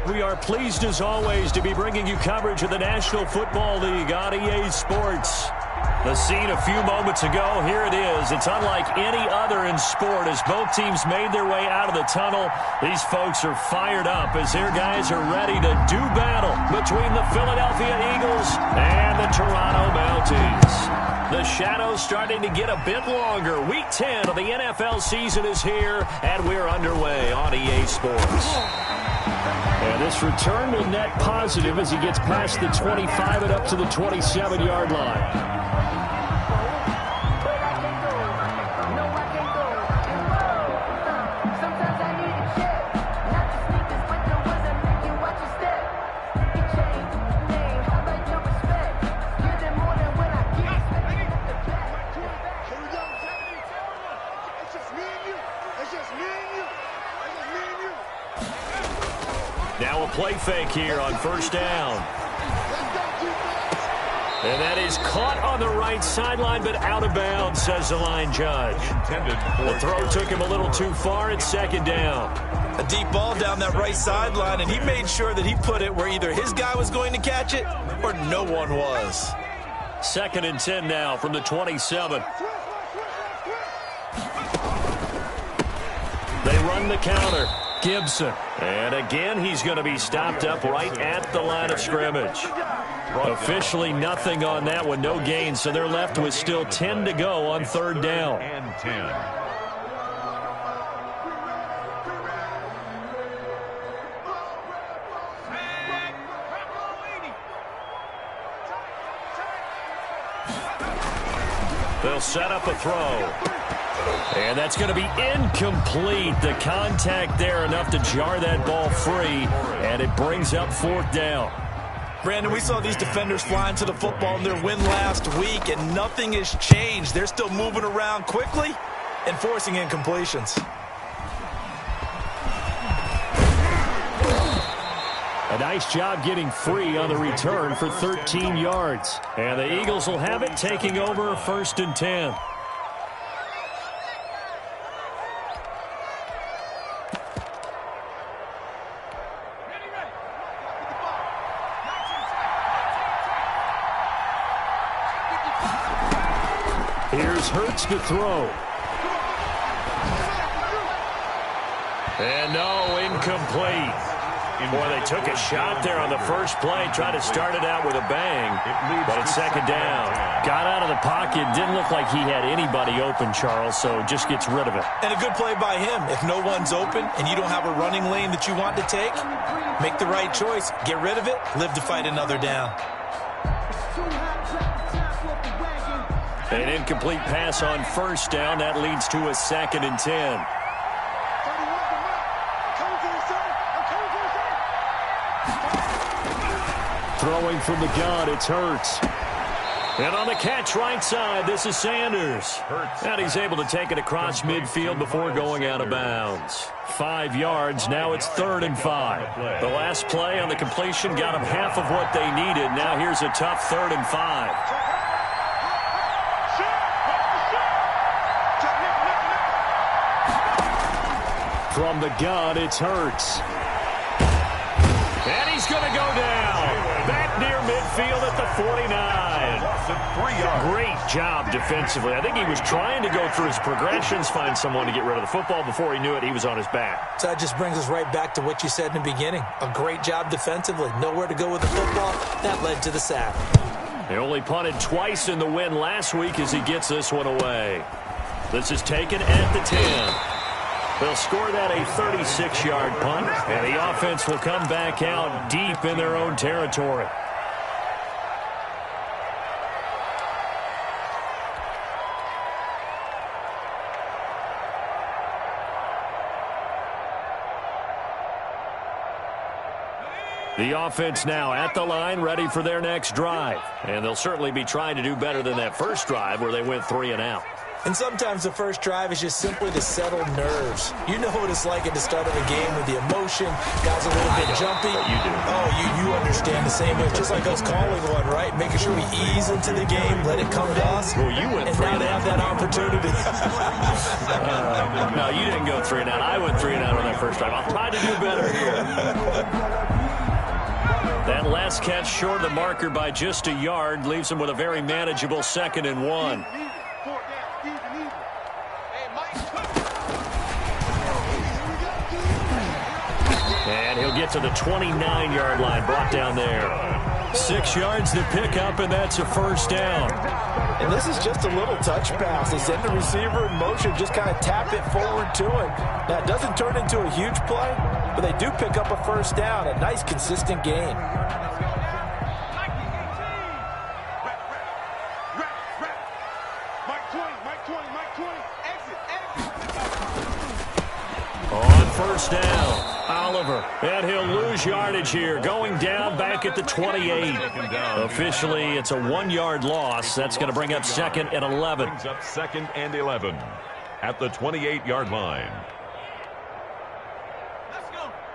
We are pleased as always to be bringing you coverage of the National Football League on EA Sports. The scene a few moments ago, here it is. It's unlike any other in sport as both teams made their way out of the tunnel. These folks are fired up as their guys are ready to do battle between the Philadelphia Eagles and the Toronto Mounties. The shadow's starting to get a bit longer. Week 10 of the NFL season is here, and we're underway on EA Sports. And this return will net positive as he gets past the 25 and up to the 27-yard line. Now a play fake here on first down. And that is caught on the right sideline, but out of bounds, says the line judge. The throw took him a little too far. It's second down. A deep ball down that right sideline, and he made sure that he put it where either his guy was going to catch it or no one was. Second and 10 now from the 27. They run the counter. Gibson. And again, he's going to be stopped up right at the line of scrimmage. Officially nothing on that one, no gain, so they're left with still 10 to go on third down. And 10. They'll set up a throw. And that's going to be incomplete. The contact there enough to jar that ball free, and it brings up fourth down. Brandon, we saw these defenders flying to the football in their win last week, and nothing has changed. They're still moving around quickly and forcing incompletions. A nice job getting free on the return for 13 yards. And the Eagles will have it, taking over first and 10. Here's Hurts to throw. And no, incomplete. Boy, they took a shot there on the first play, tried to start it out with a bang, but it's second down. Got out of the pocket, didn't look like he had anybody open, Charles, so just gets rid of it. And a good play by him. If no one's open and you don't have a running lane that you want to take, make the right choice. Get rid of it, live to fight another down. An incomplete pass on first down. That leads to a second and 10. Throwing from the gun, it's Hurts. And on the catch right side, this is Sanders. And he's able to take it across midfield before going out of bounds. 5 yards, now it's 3rd and 5. The last play on the completion got them half of what they needed. Now here's a tough 3rd and 5. From the gun, it's Hurts. And he's going to go down. Back near midfield at the 49. Great job defensively. I think he was trying to go through his progressions, find someone to get rid of the football. Before he knew it, he was on his back. So that just brings us right back to what you said in the beginning. A great job defensively. Nowhere to go with the football. That led to the sack. They only punted twice in the win last week as he gets this one away. This is taken at the 10. They'll score that a 36-yard punt, and the offense will come back out deep in their own territory. The offense now at the line, ready for their next drive. And they'll certainly be trying to do better than that first drive where they went 3 and out. And sometimes the first drive is just simply to settle nerves. You know what it's like at the start of a game with the emotion. Guys a little bit jumpy. You do. Oh, you understand the same way. Just like us calling one, right? Making sure we ease into the game, let it come to us. Well, you went and 3 now and they out. have that opportunity. No, you didn't go 3 and out. I went 3 and out on that first drive. I'll try to do better here. That last catch short of the marker by just a yard leaves him with a very manageable 2nd and 1. And he'll get to the 29-yard line, brought down there. 6 yards to pick up, and that's a first down. And this is just a little touch pass. They send the receiver in motion, just kind of tap it forward to him. Now, it doesn't turn into a huge play, but they do pick up a first down, a nice, consistent gain. On first down, Oliver, and he'll lose yardage here, going down back at the 28. Officially, it's a 1-yard loss. That's going to bring up 2nd and 11. Brings up 2nd and 11 at the 28-yard line.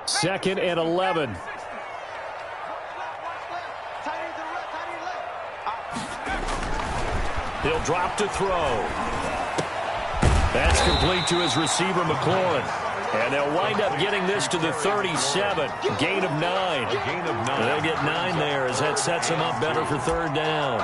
2nd and 11. He'll drop to throw. That's complete to his receiver, McLaurin. And they'll wind up getting this to the 37. Gain of 9. They'll get 9 there as that sets them up better for 3rd down.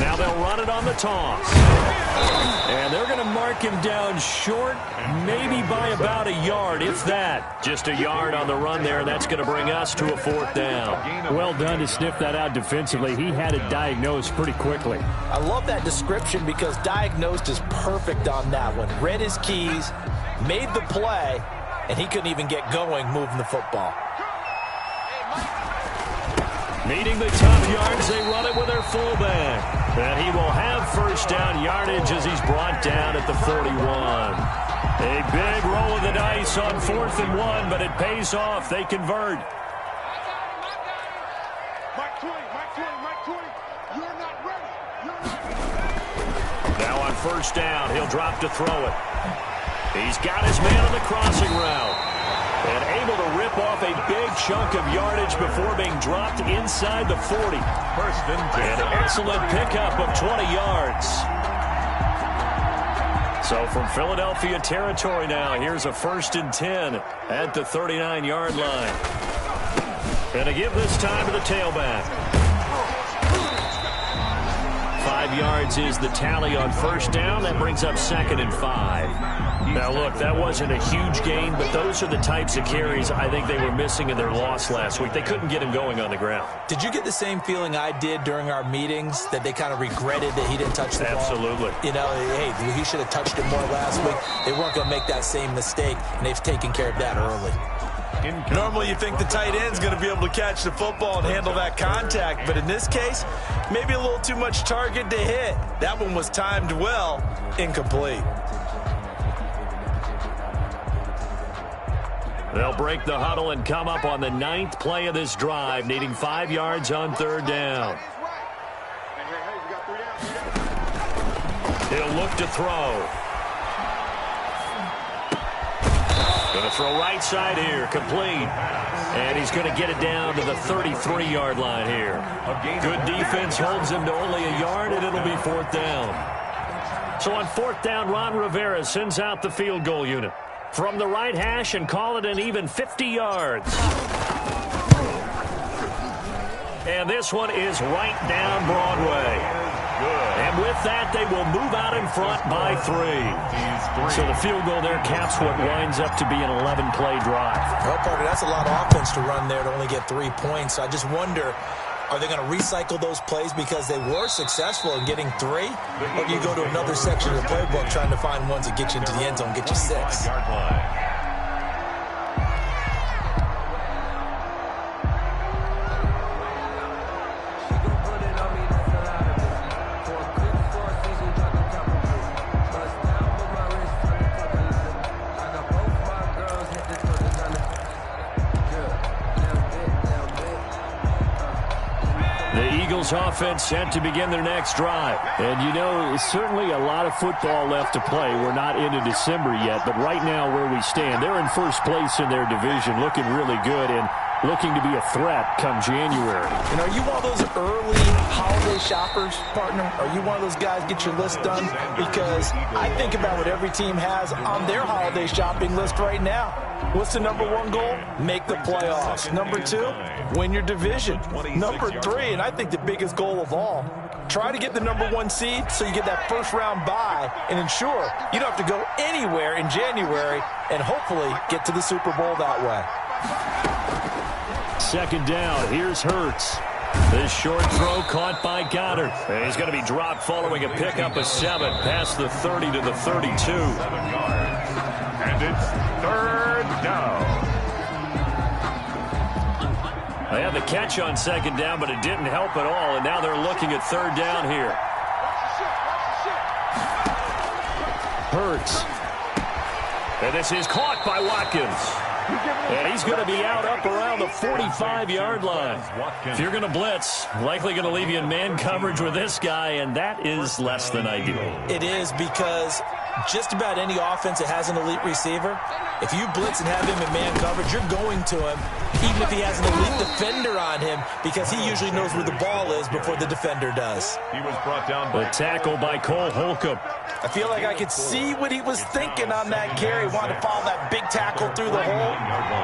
Now they'll run it on the toss. And they're going to mark him down short, maybe by about a yard, if that. Just a yard on the run there, and that's going to bring us to a 4th down. Well done to sniff that out defensively. He had it diagnosed pretty quickly. I love that description because diagnosed is perfect on that one. Read his keys, made the play, and he couldn't even get going moving the football. Needing the tough yards, they run it with their fullback. And he will have first down yardage as he's brought down at the 41. A big roll of the dice on 4th and 1, but it pays off. They convert. Now on first down, he'll drop to throw it. He's got his man on the crossing route. And able to rip off a big chunk of yardage before being dropped inside the 40. An excellent pickup of 20 yards. So from Philadelphia territory now, here's a 1st and 10 at the 39-yard line. And to give this time to the tailback. 5 yards is the tally on first down. That brings up 2nd and 5. Now, look, that wasn't a huge gain, but those are the types of carries I think they were missing in their loss last week. They couldn't get him going on the ground. Did you get the same feeling I did during our meetings, that they kind of regretted that he didn't touch the ball? Absolutely. You know, hey, he should have touched it more last week. They weren't going to make that same mistake, and they've taken care of that early. Normally you think the tight end's going to be able to catch the football and handle that contact, but in this case, maybe a little too much target to hit. That one was timed well, incomplete. They'll break the huddle and come up on the 9th play of this drive, needing 5 yards on 3rd down. He'll look to throw. Going to throw right side here, complete. And he's going to get it down to the 33-yard line here. Good defense holds him to only a yard, and it'll be 4th down. So on 4th down, Ron Rivera sends out the field goal unit from the right hash and call it an even 50 yards. And this one is right down Broadway. And with that, they will move out in front by 3. So the field goal there caps what winds up to be an 11-play drive. Well, Parker, that's a lot of offense to run there to only get 3 points. I just wonder, are they going to recycle those plays because they were successful in getting 3? Or do you go to another section of the playbook trying to find ones that get you into the end zone, get you 6? Eagles offense set to begin their next drive. And, you know, certainly a lot of football left to play. We're not into December yet, but right now where we stand, they're in first place in their division, looking really good and looking to be a threat come January. And are you one of those early holiday shoppers, partner? Are you one of those guys get your list done? Because I think about what every team has on their holiday shopping list right now. What's the number one goal? Make the playoffs. Number two, win your division. Number three, and I think the biggest goal of all, try to get the number one seed so you get that first round bye and ensure you don't have to go anywhere in January and hopefully get to the Super Bowl that way. Second down, here's Hurts. This short throw caught by Goddard. And he's going to be dropped following a pickup of 7 past the 30 to the 32. 7 yards. And it's third down. They had the catch on second down, but it didn't help at all. And now they're looking at third down here. Hurts. And this is caught by Watkins. And he's going to be out up around the 45-yard line. If you're going to blitz, likely going to leave you in man coverage with this guy, and that is less than ideal. It is, because just about any offense that has an elite receiver, if you blitz and have him in man coverage, you're going to him, even if he has an elite defender on him, because he usually knows where the ball is before the defender does. He was brought down by the tackle by Cole Holcomb. I feel like I could see what he was thinking on that carry. Wanted to follow that big tackle through the hole.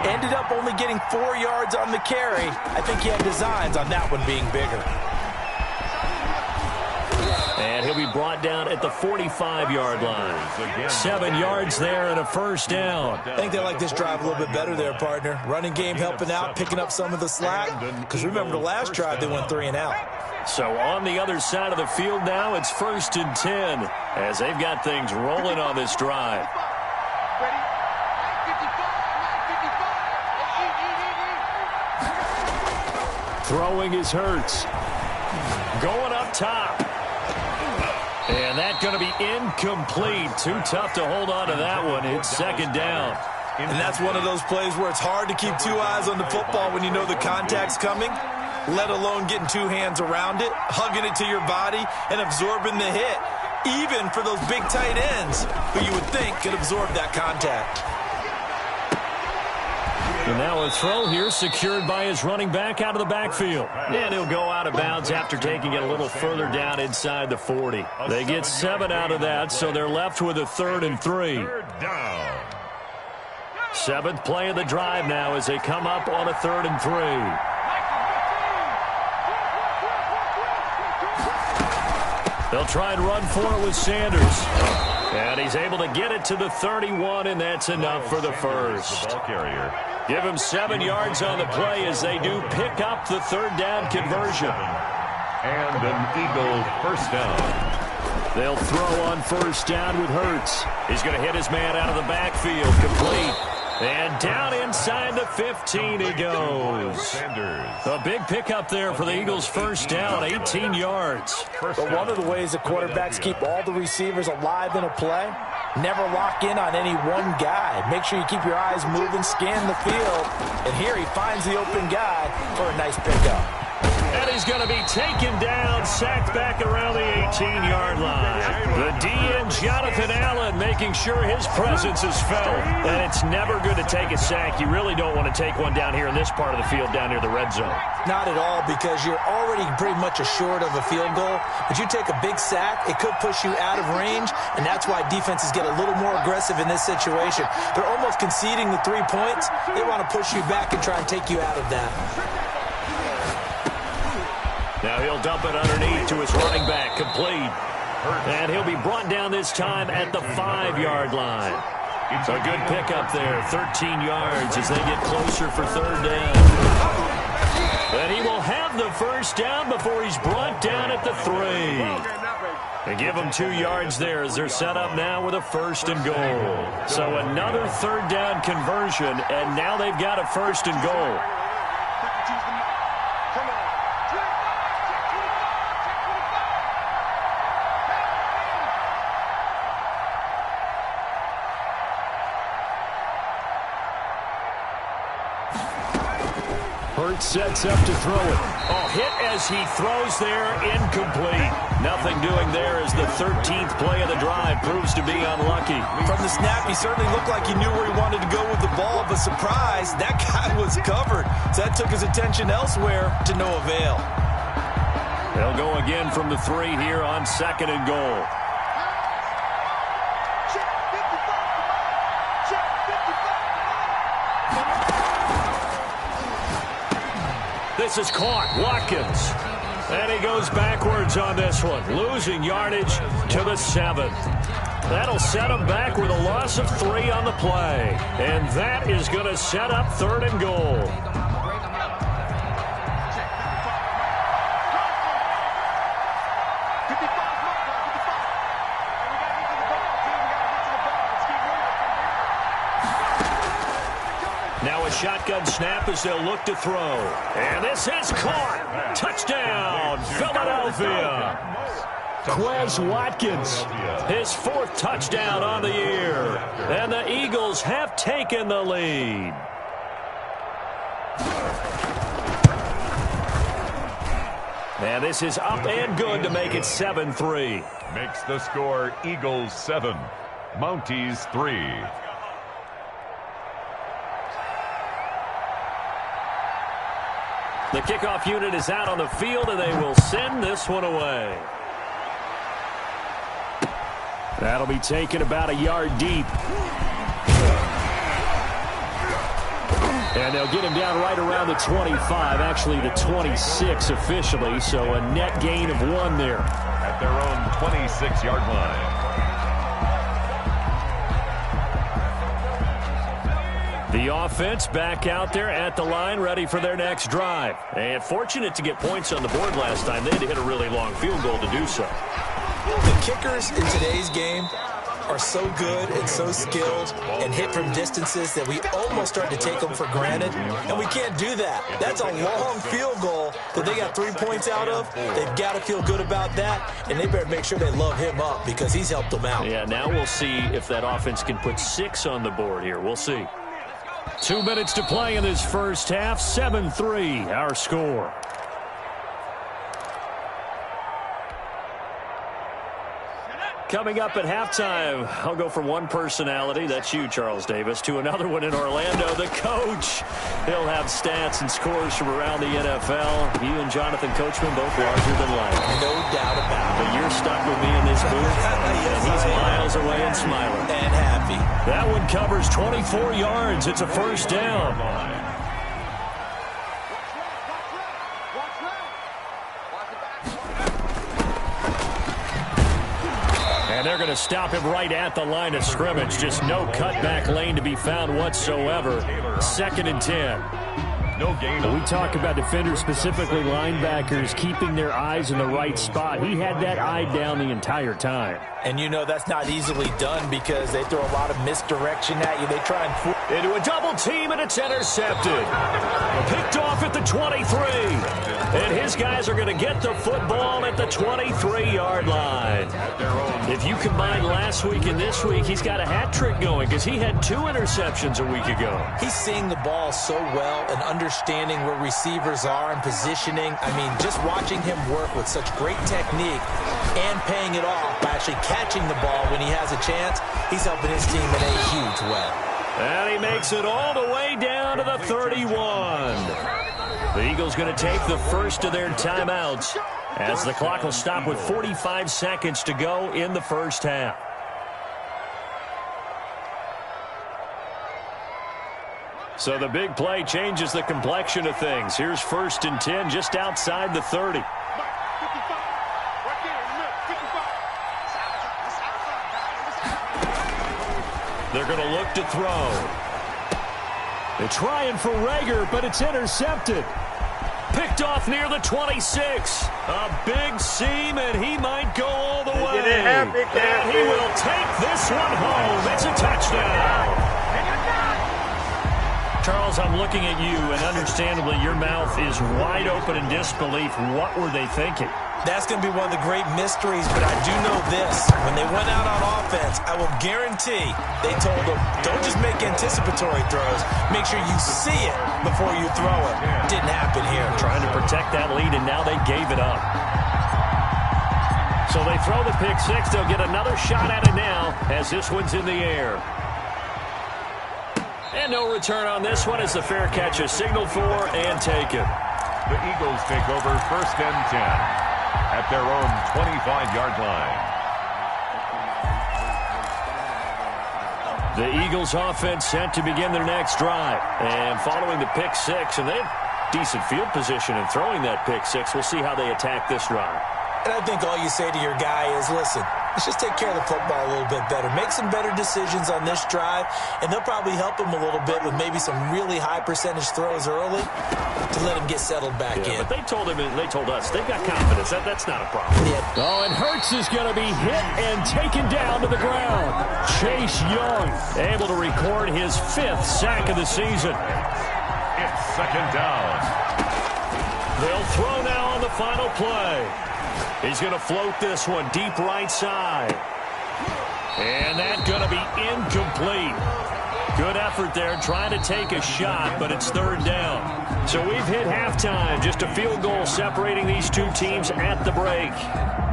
Ended up only getting 4 yards on the carry. I think he had designs on that one being bigger. And he'll be brought down at the 45-yard line. 7 yards there and a first down. I think they like this drive a little bit better there, partner. Running game helping out, picking up some of the slack. Because remember, the last drive they went 3 and out. So on the other side of the field now, it's 1st and 10 as they've got things rolling on this drive. Throwing is Hurts. Going up top. And that's going to be incomplete. Too tough to hold on to that one. It's second down. And that's one of those plays where it's hard to keep 2 eyes on the football when you know the contact's coming, let alone getting 2 hands around it, hugging it to your body, and absorbing the hit, even for those big tight ends who you would think could absorb that contact. And now a throw here secured by his running back out of the backfield. And he'll go out of bounds after taking it a little further down inside the 40. They get 7 out of that, so they're left with a 3rd and 3. third down. 7th play of the drive now as they come up on a 3rd and 3. They'll try and run for it with Sanders. And he's able to get it to the 31, and that's enough for the first. Ball carrier. Give him 7 yards on the play as they do pick up the 3rd down conversion. And an Eagle first down. They'll throw on 1st down with Hurts. He's going to hit his man out of the backfield, complete. And down inside the 15 he goes. Sanders. A big pickup there for the Eagles' 1st down, 18 yards. But one of the ways that quarterbacks keep all the receivers alive in a play, never lock in on any one guy. Make sure you keep your eyes moving, scan the field. And here he finds the open guy for a nice pickup. And he's going to be taken down, sacked back around the 18-yard line. The DN, Jonathan Allen, making sure his presence is felt. And it's never good to take a sack. You really don't want to take one down here in this part of the field, down near the red zone. Not at all, because you're already pretty much assured of a field goal. But you take a big sack, it could push you out of range, and that's why defenses get a little more aggressive in this situation. They're almost conceding the 3 points. They want to push you back and try and take you out of that. Now he'll dump it underneath to his running back, complete. And he'll be brought down this time at the 5-yard line. So a good pickup there, 13 yards as they get closer for 3rd down. And he will have the 1st down before he's brought down at the 3. They give him 2 yards there as they're set up now with a 1st and goal. So another 3rd down conversion, and now they've got a 1st and goal. Hurts sets up to throw it. Oh, hit as he throws there, incomplete. Nothing doing there as the 13th play of the drive proves to be unlucky. From the snap, he certainly looked like he knew where he wanted to go with the ball, but surprise, that guy was covered. So that took his attention elsewhere to no avail. They'll go again from the 3 here on 2nd and goal. This is caught. Watkins. And he goes backwards on this one, losing yardage to the 7. That'll set him back with a loss of 3 on the play. And that is going to set up 3rd and goal. Now a shotgun snap as they'll look to throw. And this is caught. Touchdown, Philadelphia. Quez Watkins, his 4th touchdown on the year. And the Eagles have taken the lead. And this is up and good to make it 7-3. Makes the score Eagles 7, Mounties 3. The kickoff unit is out on the field, and they will send this one away. That'll be taken about a yard deep. And they'll get him down right around the 25, actually the 26 officially, so a net gain of 1 there. At their own 26-yard line. The offense back out there at the line, ready for their next drive. And fortunate to get points on the board last time. They had to hit a really long field goal to do so. The kickers in today's game are so good and so skilled and hit from distances that we almost start to take them for granted, and we can't do that. That's a long field goal that they got 3 points out of. They've got to feel good about that, and they better make sure they love him up because he's helped them out. Yeah, now we'll see if that offense can put 6 on the board here. We'll see. 2 minutes to play in this first half. 7-3, our score. Coming up at halftime, I'll go from one personality, that's you, Charles Davis, to another one in Orlando, the coach. He'll have stats and scores from around the NFL. You and Jonathan Coachman, both larger than life. No doubt about it. But you're stuck with me in this booth, and he's miles away and smiling. And happy. That one covers 24 yards. It's a first down. And they're going to stop him right at the line of scrimmage. Just no cutback lane to be found whatsoever. 2nd and 10. No gain. We talk about defenders, specifically linebackers, keeping their eyes in the right spot. He had that eye down the entire time. And you know that's not easily done because they throw a lot of misdirection at you. They try and fool. Into a double team, and it's intercepted. Picked off at the 23. And his guys are going to get the football at the 23-yard line. If you combine last week and this week, he's got a hat trick going because he had 2 interceptions a week ago. He's seeing the ball so well and understanding where receivers are and positioning. I mean, just watching him work with such great technique and paying it off by actually catching the ball when he has a chance, he's helping his team in a huge way. And he makes it all the way down to the 31. The Eagles going to take the first of their timeouts as the clock will stop with 45 seconds to go in the first half. So the big play changes the complexion of things. Here's 1st and 10 just outside the 30. They're going to look to throw. They're trying for Reagor, but it's intercepted. Picked off near the 26. A big seam, and he might go all the way. And he will take this one home. It's a touchdown. Charles, I'm looking at you, and understandably, your mouth is wide open in disbelief. What were they thinking? That's going to be one of the great mysteries, but I do know this. When they went out on offense, I will guarantee they told them, don't just make anticipatory throws. Make sure you see it before you throw it. Didn't happen here. Trying to protect that lead, and now they gave it up. So they throw the pick six. They'll get another shot at it now as this one's in the air. And no return on this one as the fair catch is signaled for and taken. The Eagles take over 1st and 10 at their own 25-yard line. The Eagles offense set to begin their next drive. And following the pick six, and they have decent field position in throwing that pick six. We'll see how they attack this drive. And I think all you say to your guy is, listen, let's just take care of the football a little bit better. Make some better decisions on this drive, and they'll probably help him a little bit with maybe some really high percentage throws early to let him get settled back in. But they told him, and they told us, they've got confidence. That's not a problem. Yeah. Oh, and Hurts is going to be hit and taken down to the ground. Chase Young able to record his 5th sack of the season. It's 2nd down. They'll throw now on the final play. He's going to float this one deep right side. And that's going to be incomplete. Good effort there trying to take a shot, but it's 3rd down. So we've hit halftime. Just a field goal separating these two teams at the break.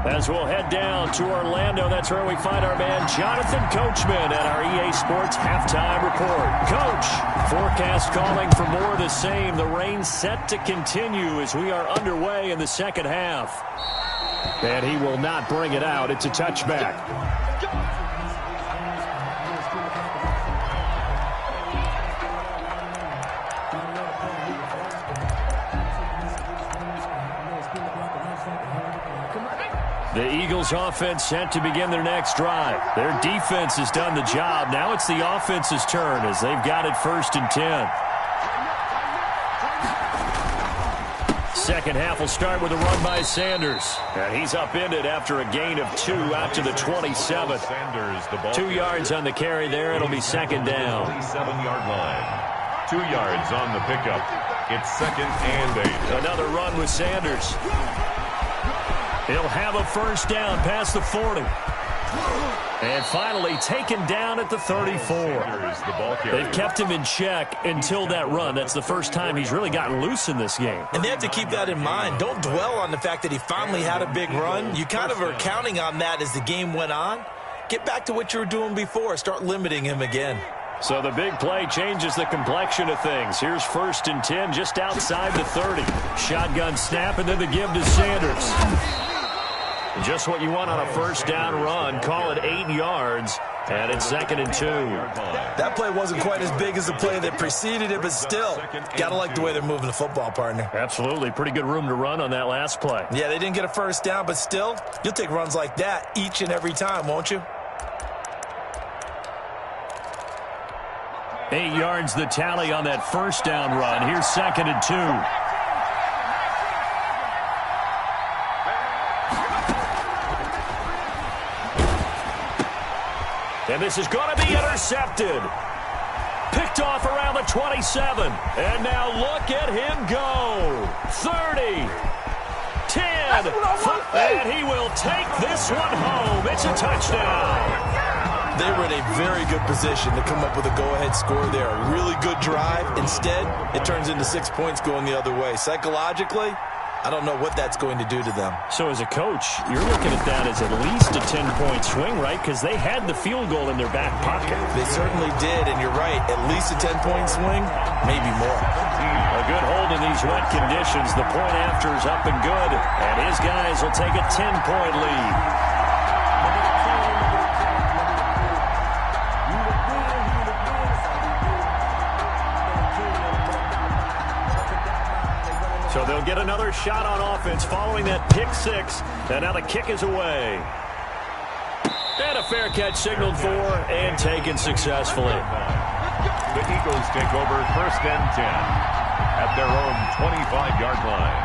As we'll head down to Orlando, that's where we find our man Jonathan Coachman at our EA Sports Halftime Report. Coach, forecast calling for more of the same. The rain set to continue as we are underway in the second half. And he will not bring it out. It's a touchback. The Eagles offense set to begin their next drive. Their defense has done the job. Now it's the offense's turn as they've got it 1st and 10. Second half will start with a run by Sanders. And he's upended after a gain of 2 out to the 27. Sanders, the ball 2 yards on the carry there. It'll be 2nd down. 27-yard line. 2 yards on the pickup. It's 2nd and 8. Another run with Sanders. He'll have a 1st down past the 40. And finally taken down at the 34. They've kept him in check until that run. That's the first time he's really gotten loose in this game. And they have to keep that in mind. Don't dwell on the fact that he finally had a big run. You kind of are counting on that as the game went on. Get back to what you were doing before. Start limiting him again. So the big play changes the complexion of things. Here's 1st and 10 just outside the 30. Shotgun snap and then the give to Sanders. Just what you want on a 1st down run. Call it 8 yards, and it's 2nd and 2. That play wasn't quite as big as the play that preceded it, but still, gotta like the way they're moving the football, partner. Absolutely. Pretty good room to run on that last play. Yeah, they didn't get a 1st down, but still, you'll take runs like that each and every time, won't you? 8 yards the tally on that 1st down run. Here's 2nd and 2. And this is going to be intercepted. Picked off around the 27. And now look at him go. 30. 10. And he will take this one home. It's a touchdown. They were in a very good position to come up with a go-ahead score there. A really good drive. Instead, it turns into 6 points going the other way. Psychologically, I don't know what that's going to do to them. So as a coach, you're looking at that as at least a 10-point swing, right? Because they had the field goal in their back pocket. They certainly did, and you're right. At least a 10-point swing, maybe more. A good hold in these wet conditions. The point after is up and good, and his guys will take a 10-point lead. So they'll get another shot on offense following that pick six. And now the kick is away. And a fair catch signaled for and taken successfully. The Eagles take over 1st and 10 at their own 25-yard line.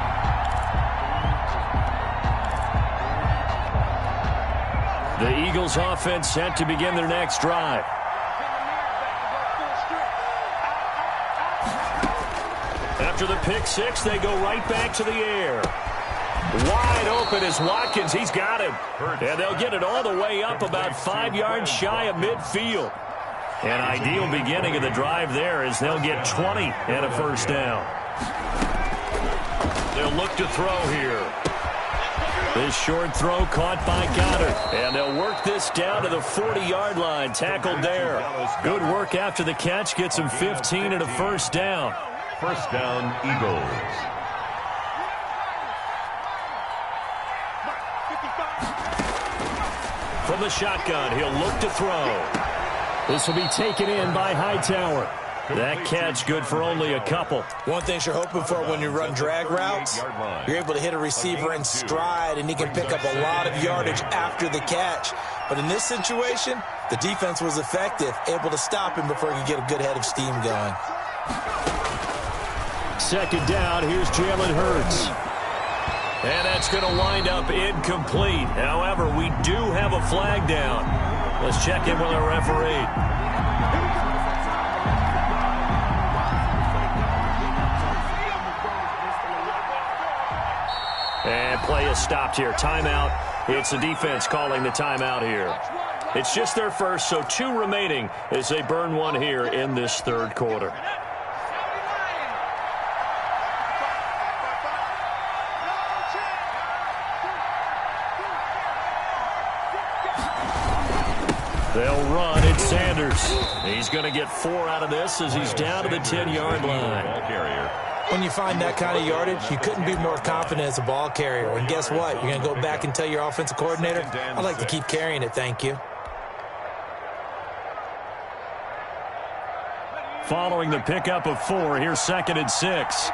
The Eagles offense set to begin their next drive. After the pick six, they go right back to the air. Wide open is Watkins. He's got him. And they'll get it all the way up about 5 yards shy of midfield. An ideal beginning of the drive there as they'll get 20 and a first down. They'll look to throw here. This short throw caught by Goddard. And they'll work this down to the 40-yard line. Tackled there. Good work after the catch. Gets him 15 and a first down. First down, Eagles. From the shotgun, he'll look to throw. This will be taken in by Hightower. That catch good for only a couple. One thing you're hoping for when you run drag routes, you're able to hit a receiver in stride, and he can pick up a lot of yardage after the catch. But in this situation, the defense was effective, able to stop him before he could get a good head of steam going. Second down, here's Jalen Hurts. And that's going to wind up incomplete. However, we do have a flag down. Let's check in with our referee. And play is stopped here. Timeout. It's the defense calling the timeout here. It's just their first, so 2 remaining as they burn one here in this third quarter. They'll run. It's Sanders. He's going to get 4 out of this as he's down to the 10-yard line. When you find that kind of yardage, you couldn't be more confident as a ball carrier. And guess what? You're going to go back and tell your offensive coordinator, I'd like to keep carrying it, thank you. Following the pickup of 4, here's 2nd and 6.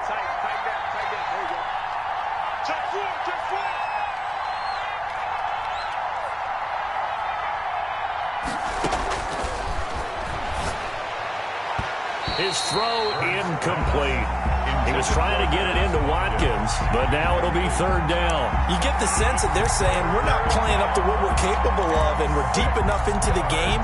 His throw incomplete. He was trying to get it into Watkins, but now it'll be 3rd down. You get the sense that they're saying we're not playing up to what we're capable of, and we're deep enough into the game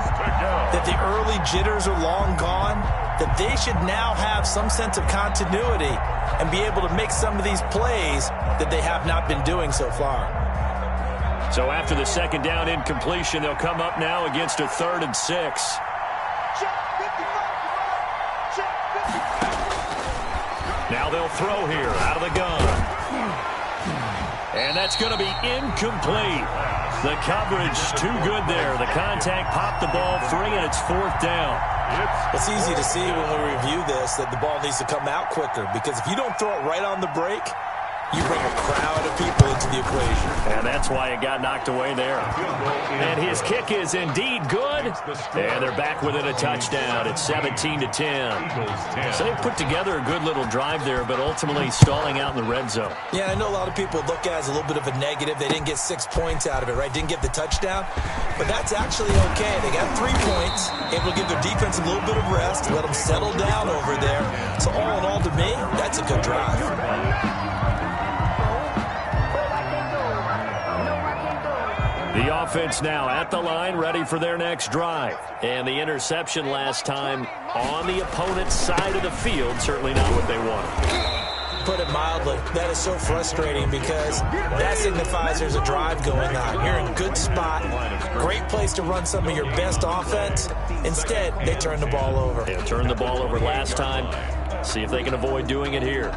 that the early jitters are long gone, that they should now have some sense of continuity and be able to make some of these plays that they have not been doing so far. So after the 2nd down incompletion, they'll come up now against a 3rd and 6. Now they'll throw here out of the gun. And that's going to be incomplete. The coverage too good there. The contact popped the ball free, and it's 4th down. It's easy to see when we review this that the ball needs to come out quicker, because if you don't throw it right on the break, you bring a crowd of people into the equation. And that's why it got knocked away there. And his kick is indeed good. And they're back within a touchdown. It's 17-10. So they put together a good little drive there, but ultimately stalling out in the red zone. Yeah, I know a lot of people look at it as a little bit of a negative. They didn't get 6 points out of it, right? Didn't get the touchdown. But that's actually okay. They got 3 points, able to give their defense a little bit of rest, let them settle down over there. So all in all, to me, that's a good drive. The offense now at the line, ready for their next drive. And the interception last time on the opponent's side of the field, certainly not what they wanted. Put it mildly, that is so frustrating because that signifies there's a drive going on. You're in a good spot, great place to run some of your best offense. Instead, they turn the ball over. They turned the ball over last time. See if they can avoid doing it here.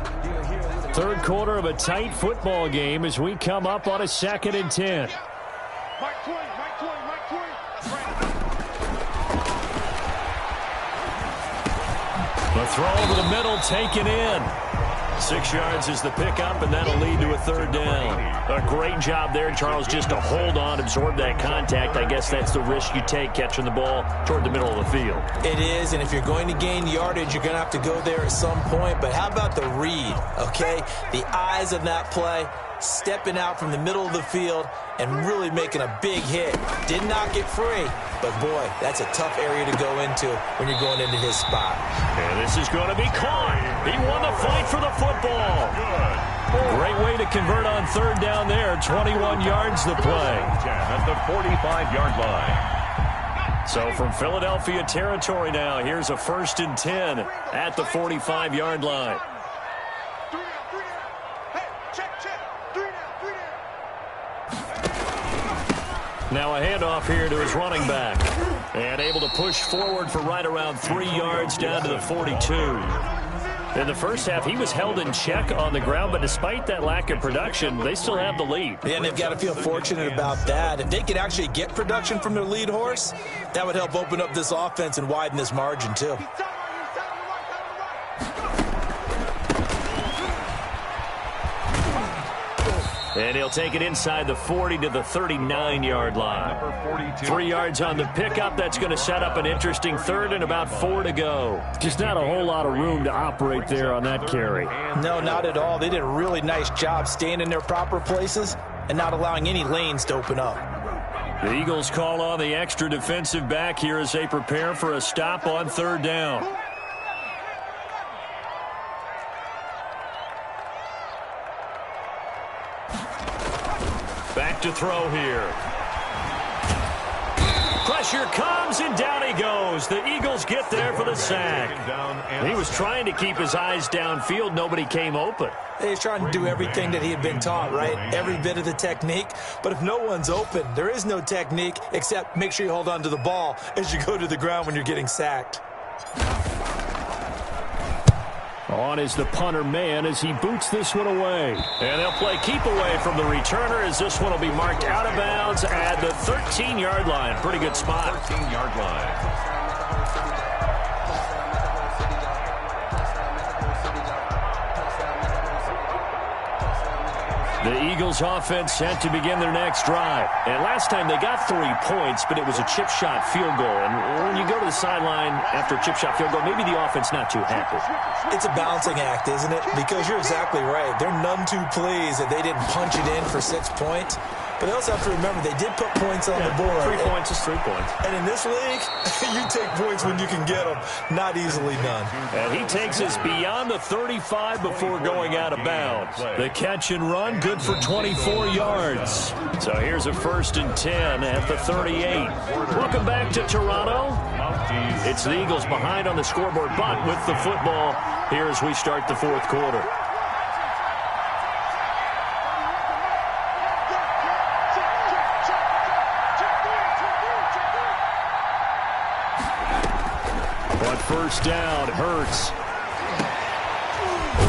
Third quarter of a tight football game as we come up on a 2nd and 10. The throw over the middle, taken in. 6 yards is the pickup, and that'll lead to a 3rd down. A great job there, Charles, just to hold on, absorb that contact. I guess that's the risk you take catching the ball toward the middle of the field. It is, and if you're going to gain yardage, you're going to have to go there at some point. But how about the read, okay? The eyes of that play, stepping out from the middle of the field and really making a big hit. Did not get free, but boy, that's a tough area to go into when you're going into his spot. And this is going to be caught. He won the fight for the football. Great way to convert on 3rd down there. 21 yards the play. At the 45-yard line. So from Philadelphia territory now, here's a 1st and 10 at the 45-yard line. Now a handoff here to his running back. And able to push forward for right around 3 yards down to the 42. In the first half, he was held in check on the ground, but despite that lack of production, they still have the lead. Yeah, and they've got to feel fortunate about that. If they could actually get production from their lead horse, that would help open up this offense and widen this margin, too. And he'll take it inside the 40 to the 39-yard line. 3 yards on the pickup. That's going to set up an interesting third and about 4 to go. Just not a whole lot of room to operate there on that carry. No, not at all. They did a really nice job staying in their proper places and not allowing any lanes to open up. The Eagles call on the extra defensive back here as they prepare for a stop on 3rd down. Back to throw here. Pressure comes, and down he goes. The Eagles get there for the sack. He was trying to keep his eyes downfield. Nobody came open. He's trying to do everything that he had been taught, right? Every bit of the technique. But if no one's open, there is no technique except make sure you hold on to the ball as you go to the ground when you're getting sacked. On is the punter man as he boots this one away. And they'll play keep away from the returner as this one will be marked out of bounds at the 13-yard line. Pretty good spot. 13-yard line. The Eagles offense set to begin their next drive. And last time they got 3 points, but it was a chip shot field goal. And when you go to the sideline after a chip shot field goal, maybe the offense not too happy. It's a balancing act, isn't it? Because you're exactly right. They're none too pleased that they didn't punch it in for 6 points. But they also have to remember they did put points on the board. 3 points is 3 points. And in this league, you take points when you can get them. Not easily done. And he takes us beyond the 35 before going out of bounds. The catch and run, good for 24 yards. So here's a 1st and 10 at the 38. Welcome back to Toronto. It's the Eagles behind on the scoreboard, but with the football here as we start the 4th quarter. On 1st down, Hurts.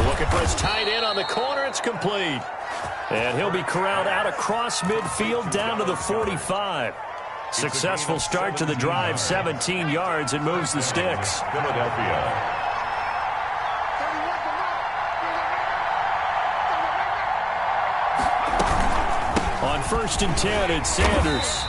Looking for his tight end on the corner. It's complete. And he'll be corralled out across midfield down to the 45. Successful start to the drive, 17 yards, and moves the sticks. Philadelphia. On 1st and 10, it's Sanders.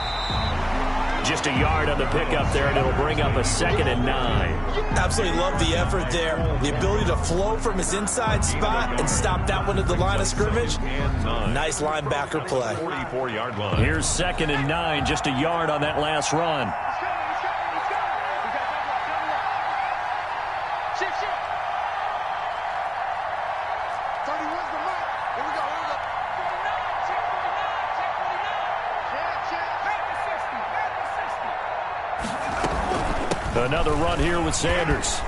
Just a yard on the pickup there, and it'll bring up a 2nd and 9. Absolutely love the effort there. The ability to flow from his inside spot and stop that one at the line of scrimmage. Nice linebacker play. 44-yard line. Here's 2nd and 9, just a yard on that last run. Another run here with Sanders.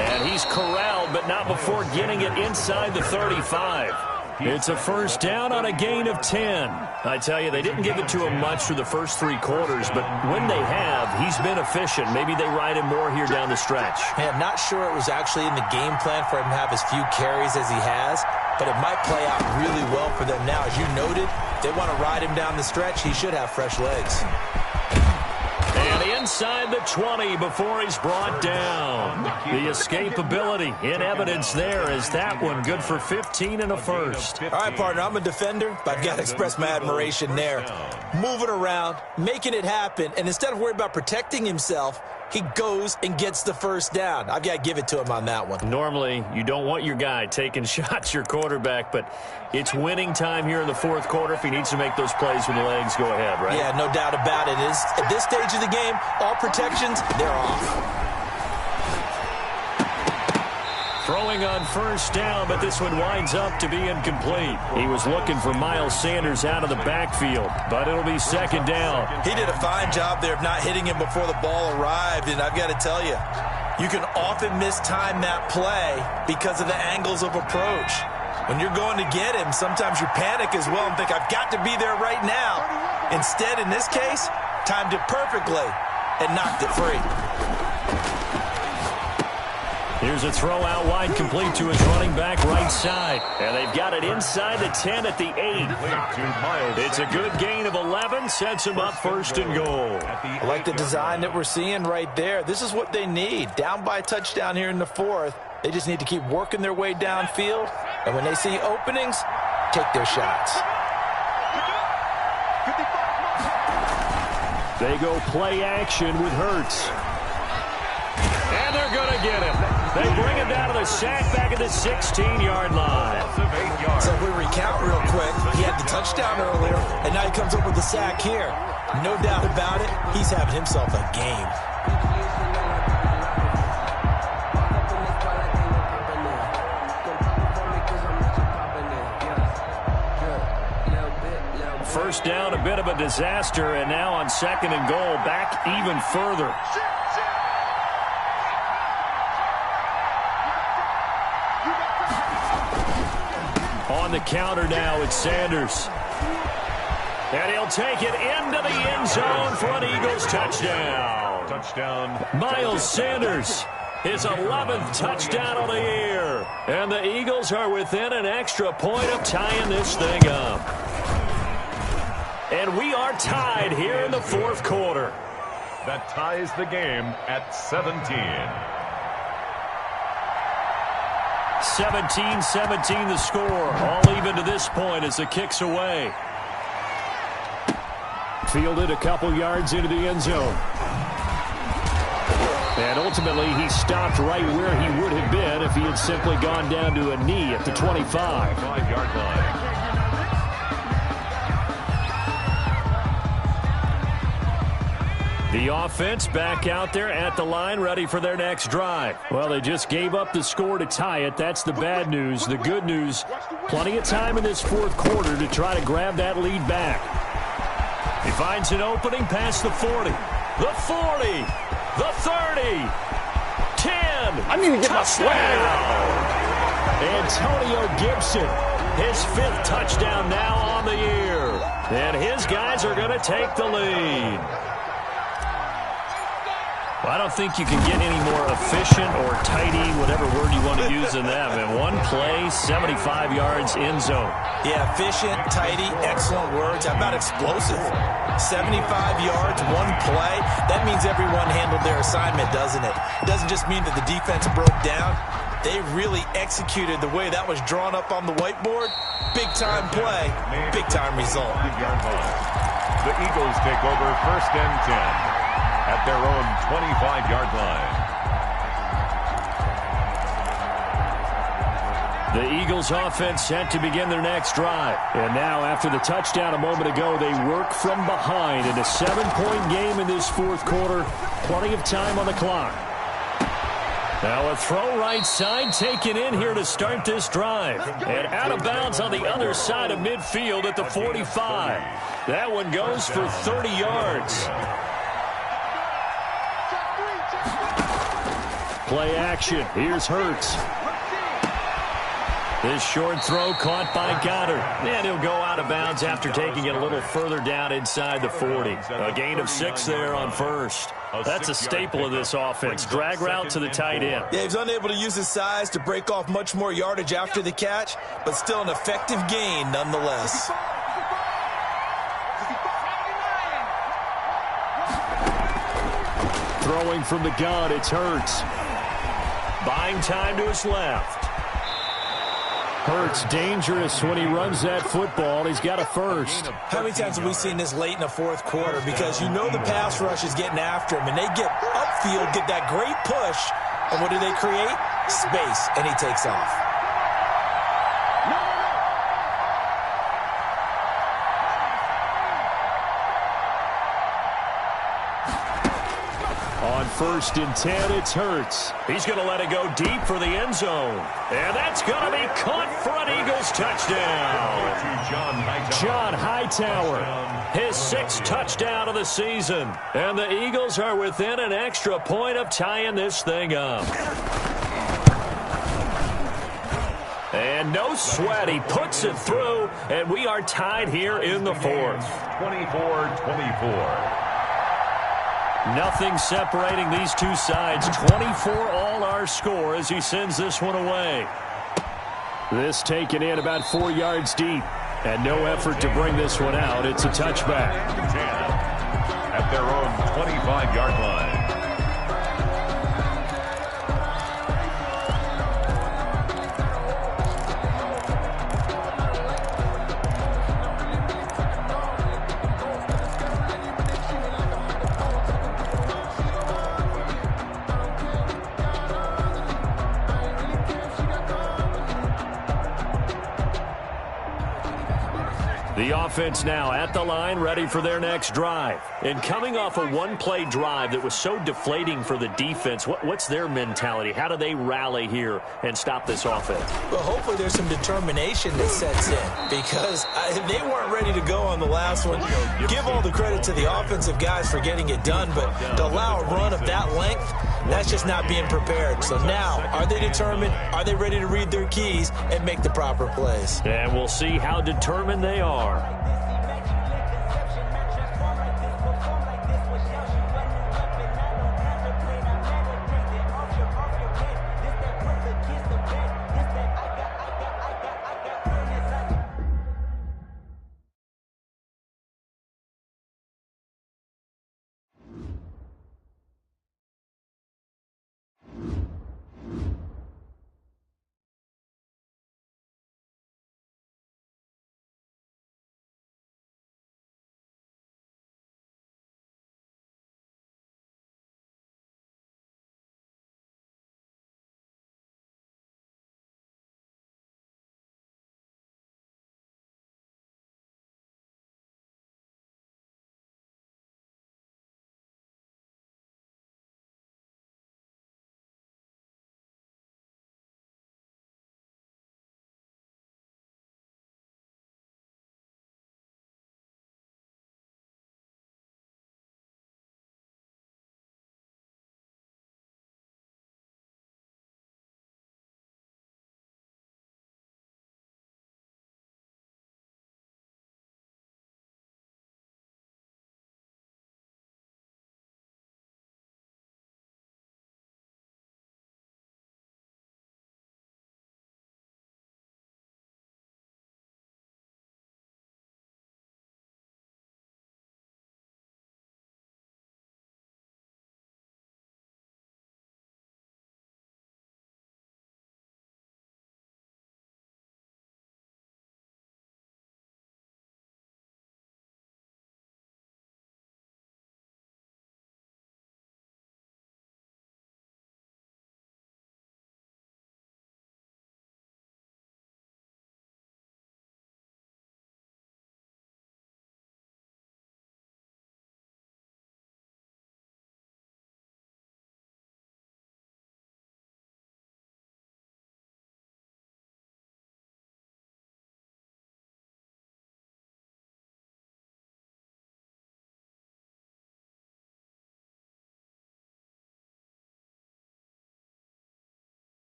And he's corralled, but not before getting it inside the 35. It's a 1st down on a gain of 10. I tell you, they didn't give it to him much through the first 3 quarters, but when they have, he's been efficient. Maybe they ride him more here down the stretch. Man, not sure it was actually in the game plan for him to have as few carries as he has, but it might play out really well for them now. As you noted, they want to ride him down the stretch. He should have fresh legs. And inside the 20 before he's brought down. The escapability in evidence there is that one good for 15 and a 1st. All right, partner, I'm a defender, but I've got to express my admiration there. Moving around, making it happen, and instead of worrying about protecting himself, he goes and gets the 1st down. I've got to give it to him on that one. Normally, you don't want your guy taking shots, your quarterback, but it's winning time here in the 4th quarter. If he needs to make those plays with the legs, go ahead, right? Yeah, no doubt about it. At this stage of the game, all protections, they're off. Throwing on 1st down, but this one winds up to be incomplete. He was looking for Miles Sanders out of the backfield, but it'll be 2nd down. He did a fine job there of not hitting him before the ball arrived, and I've got to tell you, you can often mistime that play because of the angles of approach. When you're going to get him, sometimes you panic as well and think, I've got to be there right now. Instead, in this case, timed it perfectly and knocked it free. Here's a throw out wide, complete to his running back right side. And they've got it inside the 10 at the 8. It's a good gain of 11, sets him up first and goal. I like the design that we're seeing right there. This is what they need. Down by a touchdown here in the 4th. They just need to keep working their way downfield. And when they see openings, take their shots. They go play action with Hurts. And they're going to get him. They bring him down to the sack back at the 16-yard line. So if we recount real quick, he had the touchdown earlier, and now he comes up with the sack here. No doubt about it, he's having himself a game. First down, a bit of a disaster, and now on 2nd and goal, back even further. On the counter now, it's Sanders. And he'll take it into the end zone for an Eagles touchdown. Miles Sanders, his 11th touchdown of the year. And the Eagles are within an extra point of tying this thing up. And we are tied here in the 4th quarter. That ties the game at 17. 17-17 the score. All even to this point as the kick's away. Fielded a couple yards into the end zone. And ultimately he stopped right where he would have been if he had simply gone down to a knee at the 25. 5-yard line. The offense back out there at the line, ready for their next drive. Well, they just gave up the score to tie it. That's the bad news. The good news, plenty of time in this 4th quarter to try to grab that lead back. He finds an opening past the 40, the 40, the 30, 10. I need to get my swag. Antonio Gibson, his 5th touchdown now on the year. And his guys are going to take the lead. Well, I don't think you can get any more efficient or tidy, whatever word you want to use in that. And one play, 75 yards in zone. Yeah, efficient, tidy, excellent words. How about explosive? 75 yards, one play. That means everyone handled their assignment, doesn't it? It doesn't just mean that the defense broke down. They really executed the way that was drawn up on the whiteboard. Big-time play, big-time result. The Eagles take over 1st and 10. At their own 25-yard line. The Eagles offense set to begin their next drive. And now after the touchdown a moment ago, they work from behind in a 7-point game in this 4th quarter. Plenty of time on the clock. Now a throw right side taken in here to start this drive. And out of bounds on the other side of midfield at the 45. That one goes for 30 yards. Play action. Here's Hurts. This short throw caught by Goddard. And he'll go out of bounds after taking it a little further down inside the 40. A gain of 6 there on 1st. That's a staple of this offense. Drag route to the tight end. Yeah, he's unable to use his size to break off much more yardage after the catch, but still an effective gain nonetheless. Throwing from the gun, it's Hurts. Buying time to his left. Hurts dangerous when he runs that football. He's got a first. How many times have we seen this late in the 4th quarter? Because you know the pass rush is getting after him, and they get upfield, get that great push, and what do they create? Space, and he takes off. On 1st and 10, it's Hurts. He's going to let it go deep for the end zone. And that's going to be caught for an Eagles touchdown. John Hightower. His 6th touchdown of the season. And the Eagles are within an extra point of tying this thing up. And no sweat. He puts it through, and we are tied here in the fourth. 24-24. Nothing separating these two sides. 24 all our score as he sends this one away. This taken in about 4 yards deep. And no effort to bring this one out. It's a touchback. 10 at their own 25-yard line. The offense now at the line, ready for their next drive. And coming off a one-play drive that was so deflating for the defense, what's their mentality? How do they rally here and stop this offense? Well, hopefully there's some determination that sets in because they weren't ready to go on the last one. Give all the credit to the offensive guys for getting it done, but to allow a run of that length, that's just not being prepared. So now, are they determined? Are they ready to read their keys and make the proper plays? And we'll see how determined they are.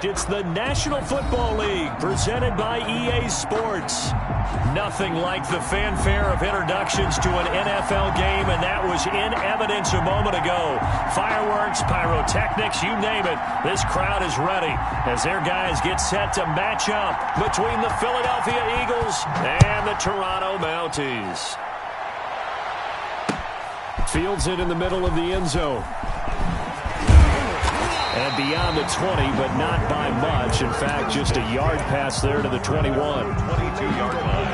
It's the National Football League presented by EA Sports. Nothing like the fanfare of introductions to an NFL game, and that was in evidence a moment ago. Fireworks, pyrotechnics, you name it. This crowd is ready as their guys get set to match up between the Philadelphia Eagles and the Toronto Mounties. Fields it in the middle of the end zone. And beyond the 20, but not by much. In fact, just a yard pass there to the 21. 22-yard line.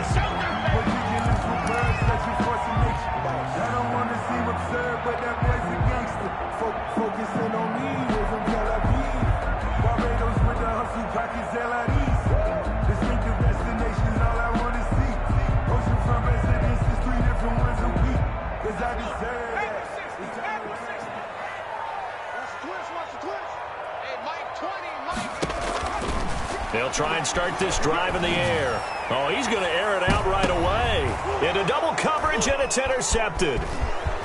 They'll try and start this drive in the air. Oh, he's going to air it out right away. Into double coverage, and it's intercepted.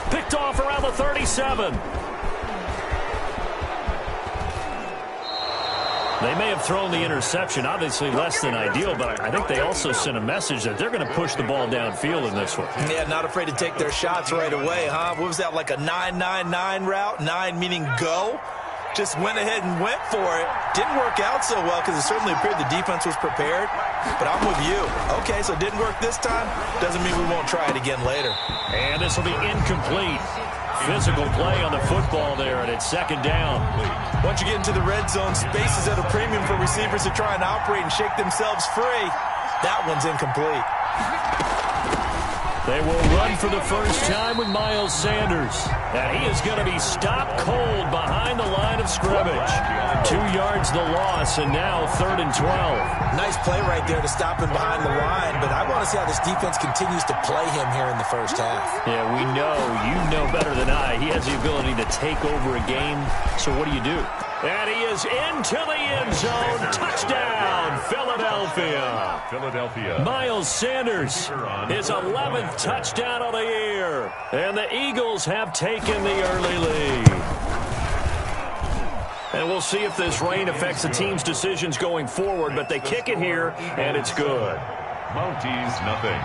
Picked off around the 37. They may have thrown the interception, obviously less than ideal, but I think they also sent a message that they're going to push the ball downfield in this one. Yeah, not afraid to take their shots right away, huh? What was that, like a 9-9-9 route? 9 meaning go? Just went ahead and went for it. Didn't work out so well because it certainly appeared the defense was prepared. But I'm with you. Okay, so it didn't work this time. Doesn't mean we won't try it again later. And this will be incomplete. Physical play on the football there, and it's second down. Once you get into the red zone, space is at a premium for receivers to try and operate and shake themselves free. That one's incomplete. They will run for the first time with Miles Sanders. And he is going to be stopped cold behind the line of scrimmage. 2 yards the loss, and now 3rd and 12. Nice play right there to stop him behind the line, but I want to see how this defense continues to play him here in the first half. Yeah, we know. You know better than I. He has the ability to take over a game, so what do you do? And he is into the end zone. Touchdown, Philadelphia. Philadelphia. Miles Sanders, his 11th touchdown of the year. And the Eagles have taken the early lead. And we'll see if this rain affects the team's decisions going forward, but they kick it here, and it's good. Mounties, nothing.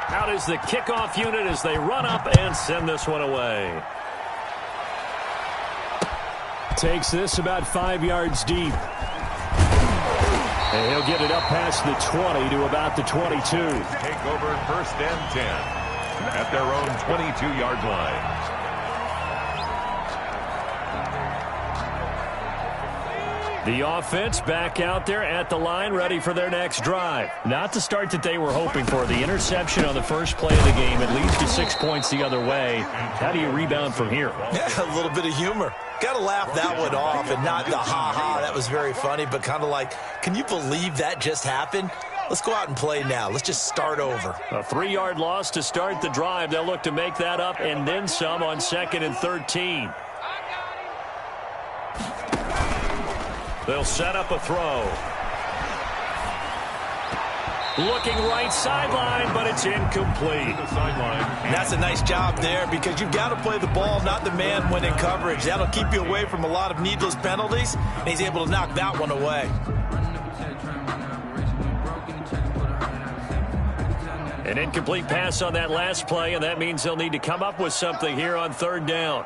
Out is the kickoff unit as they run up and send this one away. Takes this about 5 yards deep. And he'll get it up past the 20 to about the 22. Take over 1st and 10 at their own 22-yard line. The offense back out there at the line, ready for their next drive. Not the start that they were hoping for. The interception on the first play of the game. It leads to 6 points the other way. How do you rebound from here? Yeah, a little bit of humor. Got to laugh that one off and not the ha-ha. That was very funny, but kind of like, can you believe that just happened? Let's go out and play now. Let's just start over. A 3-yard loss to start the drive. They'll look to make that up and then some on 2nd and 13. They'll set up a throw. Looking right sideline, but it's incomplete. That's a nice job there because you've got to play the ball, not the man when in coverage. That'll keep you away from a lot of needless penalties, and he's able to knock that one away. An incomplete pass on that last play, and that means they'll need to come up with something here on 3rd down.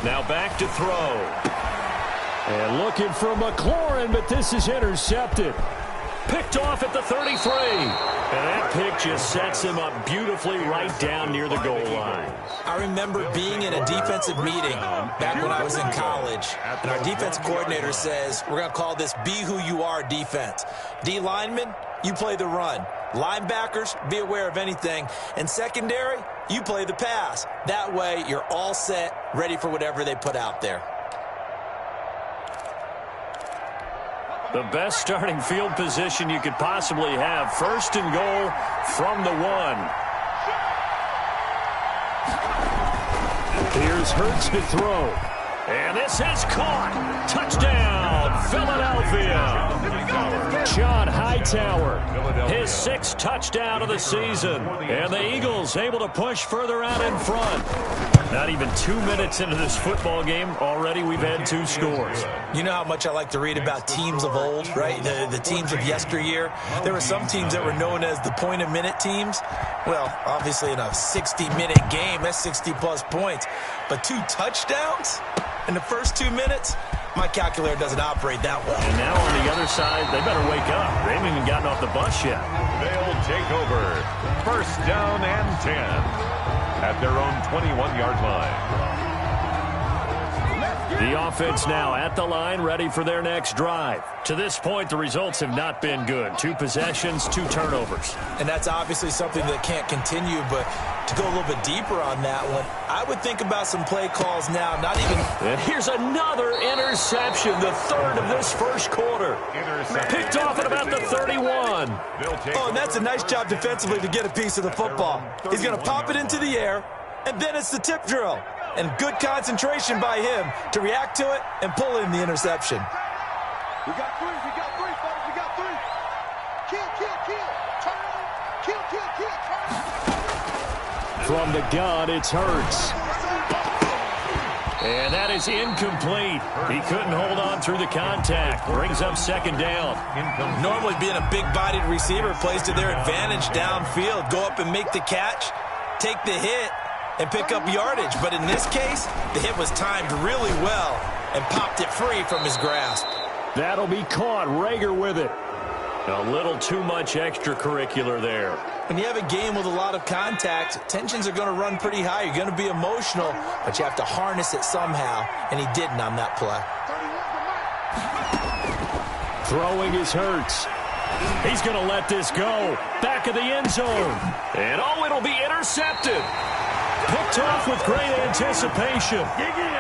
Now back to throw. And looking for McLaurin, but this is intercepted. Picked off at the 33. And that pick just sets him up beautifully right down near the goal line. I remember being in a defensive meeting back when I was in college, and our defensive coordinator says, we're going to call this Be Who You Are defense. D linemen, you play the run. Linebackers, be aware of anything. And secondary, you play the pass. That way, you're all set, ready for whatever they put out there. The best starting field position you could possibly have. 1st and goal from the 1. Here's Hurts to throw. And this is caught. Touchdown, Philadelphia. John Hightower, his 6th touchdown of the season. And the Eagles able to push further out in front. Not even 2 minutes into this football game, already we've had 2 scores. You know how much I like to read about teams of old, right? The teams of yesteryear. There were some teams that were known as the point-a-minute teams. Well, obviously in a 60-minute game, that's 60-plus points. But 2 touchdowns in the first 2 minutes? My calculator doesn't operate that well. And now on the other side, they better wake up. They haven't even gotten off the bus yet. They'll take over. First down and 10 at their own 21-yard line. The offense now at the line, ready for their next drive. To this point, the results have not been good. 2 possessions, 2 turnovers. And that's obviously something that can't continue, but to go a little bit deeper on that one, I would think about some play calls now, not even... And here's another interception, the 3rd of this first quarter. Picked off at about the 31. Oh, and that's a nice job defensively to get a piece of the football. He's going to pop it into the air, and then it's the tip drill. And good concentration by him to react to it and pull in the interception. We got 3, folks, we got 3. Kill, turn, kill, turn. From the gun, it's Hurts. And that is incomplete. He couldn't hold on through the contact. Brings up 2nd down. Normally being a big-bodied receiver plays to their advantage downfield. Go up and make the catch, take the hit, and pick up yardage. But in this case, the hit was timed really well and popped it free from his grasp. That'll be caught. Rager with it. A little too much extracurricular there. When you have a game with a lot of contact, tensions are going to run pretty high. You're going to be emotional, but you have to harness it somehow, and he didn't on that play. Throwing his Hurts. He's going to let this go. Back of the end zone. And it'll be intercepted. Picked off with great anticipation.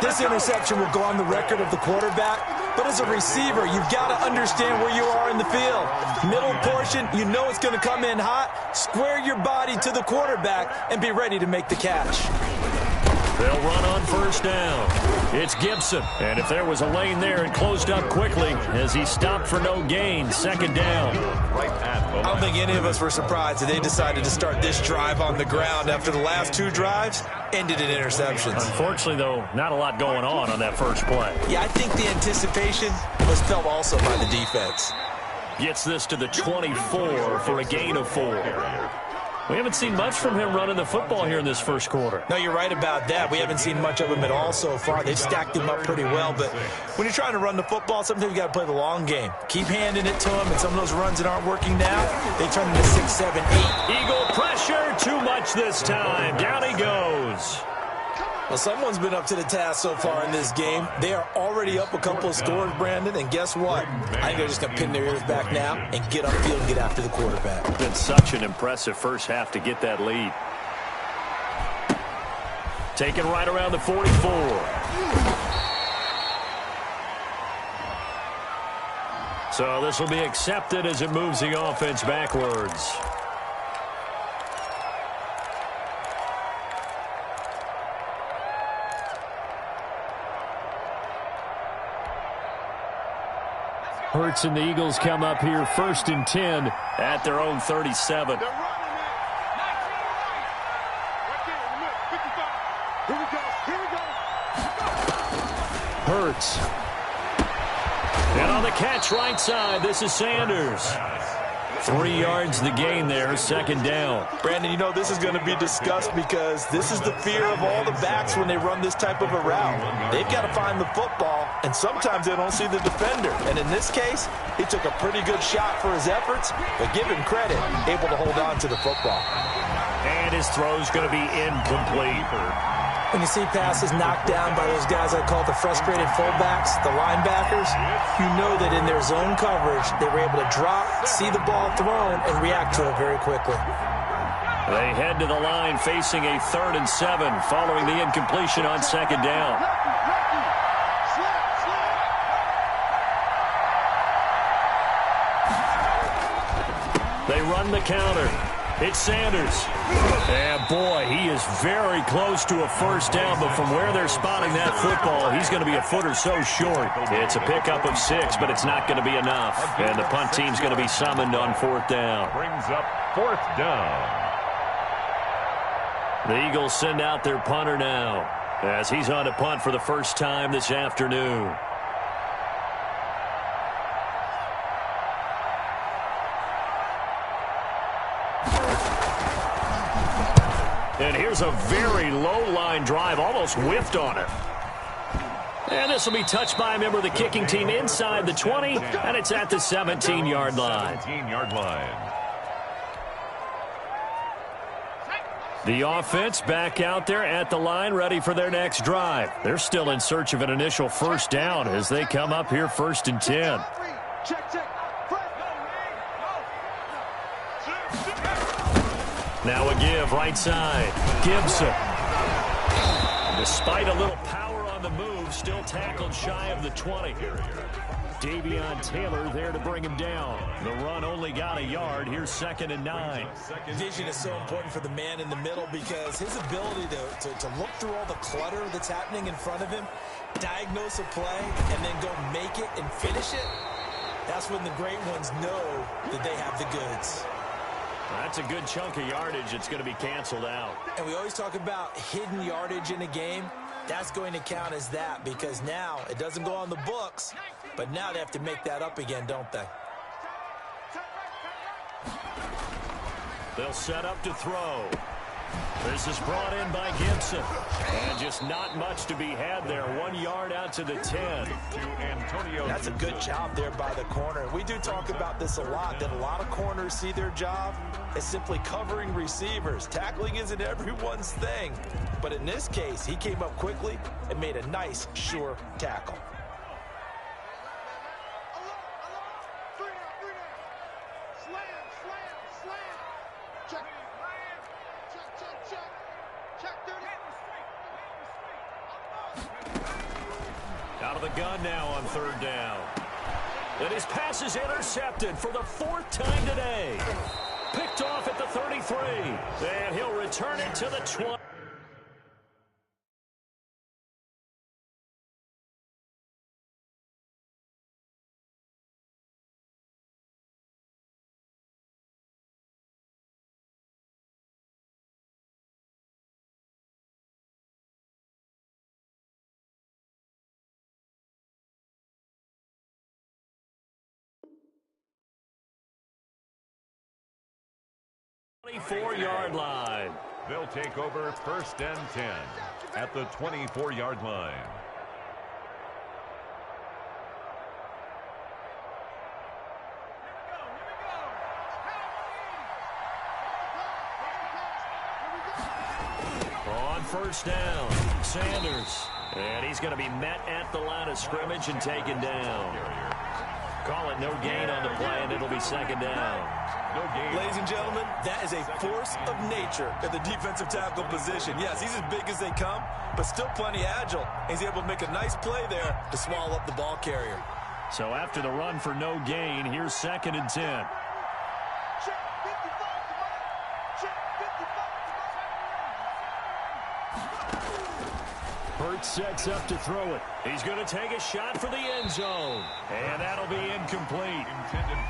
This interception will go on the record of the quarterback, but as a receiver, you've got to understand where you are in the field. Middle portion, you know it's going to come in hot. Square your body to the quarterback and be ready to make the catch. They'll run on 1st down. It's Gibson. And if there was a lane there, it closed up quickly as he stopped for no gain. 2nd down. I don't think any of us were surprised that they decided to start this drive on the ground after the last 2 drives ended in interceptions. Unfortunately, though, not a lot going on that first play. Yeah, I think the anticipation was felt also by the defense. Gets this to the 24 for a gain of 4. We haven't seen much from him running the football here in this first quarter. No, you're right about that. We haven't seen much of him at all so far. They've stacked him up pretty well, but when you're trying to run the football, sometimes you got to play the long game. Keep handing it to him, and some of those runs that aren't working now, they turn into 6, 7, 8. Eagle pressure, too much this time. Down he goes. Well, someone's been up to the task so far in this game. They are already up a couple of scores, Brandon, and guess what? I think they're just going to pin their ears back now and get upfield and get after the quarterback. It's been such an impressive first half to get that lead. Taken right around the 44. So this will be accepted as it moves the offense backwards. Hurts and the Eagles come up here 1st and 10 at their own 37. Hurts. And on the catch right side, this is Sanders. 3 yards the gain there, 2nd down. Brandon, you know this is going to be discussed because this is the fear of all the backs when they run this type of a route. They've got to find the football, and sometimes they don't see the defender. And in this case, he took a pretty good shot for his efforts, but give him credit, able to hold on to the football. And his throw's going to be incomplete. When you see passes knocked down by those guys I call the frustrated fullbacks, the linebackers, you know that in their zone coverage, they were able to drop, see the ball thrown, and react to it very quickly. They head to the line facing a 3rd and 7 following the incompletion on 2nd down. They run the counter. It's Sanders. And, boy, he is very close to a first down, but from where they're spotting that football, he's going to be a foot or so short. It's a pickup of 6, but it's not going to be enough. And the punt team's going to be summoned on 4th down. Brings up 4th down. The Eagles send out their punter now as he's on to punt for the first time this afternoon. And here's a very low-line drive, almost whiffed on it. And this will be touched by a member of the kicking team inside the 20, and it's at the 17-yard line. 17-yard line. The offense back out there at the line, ready for their next drive. They're still in search of an initial first down as they come up here 1st and 10. Now a give right side. Gibson. Despite a little power on the move, still tackled shy of the 20. Davion Taylor there to bring him down. The run only got a yard. Here's 2nd and 9. Vision is so important for the man in the middle because his ability to look through all the clutter that's happening in front of him, diagnose a play, and then go make it and finish it, that's when the great ones know that they have the goods. That's a good chunk of yardage. It's going to be canceled out. And we always talk about hidden yardage in a game. That's going to count as that because now it doesn't go on the books, but now they have to make that up again, don't they? They'll set up to throw. This is brought in by Gibson. And just not much to be had there. 1 yard out to the 10. That's a good job there by the corner. We do talk about this a lot, that a lot of corners see their job as simply covering receivers. Tackling isn't everyone's thing. But in this case, he came up quickly and made a nice, sure tackle. Out of the gun now on 3rd down. And his pass is intercepted for the 4th time today. Picked off at the 33. And he'll return it to the 20. Yard line. They'll take over 1st and 10 at the 24-yard line. On 1st down, Sanders. And he's going to be met at the line of scrimmage and taken down. Call it no gain on the play, and it'll be 2nd down. Ladies and gentlemen, that is a force of nature at the defensive tackle position. Yes, he's as big as they come, but still plenty agile. He's able to make a nice play there to swallow up the ball carrier. So after the run for no gain, here's 2nd and 10. Hurts sets up to throw it. He's going to take a shot for the end zone. And that'll be incomplete.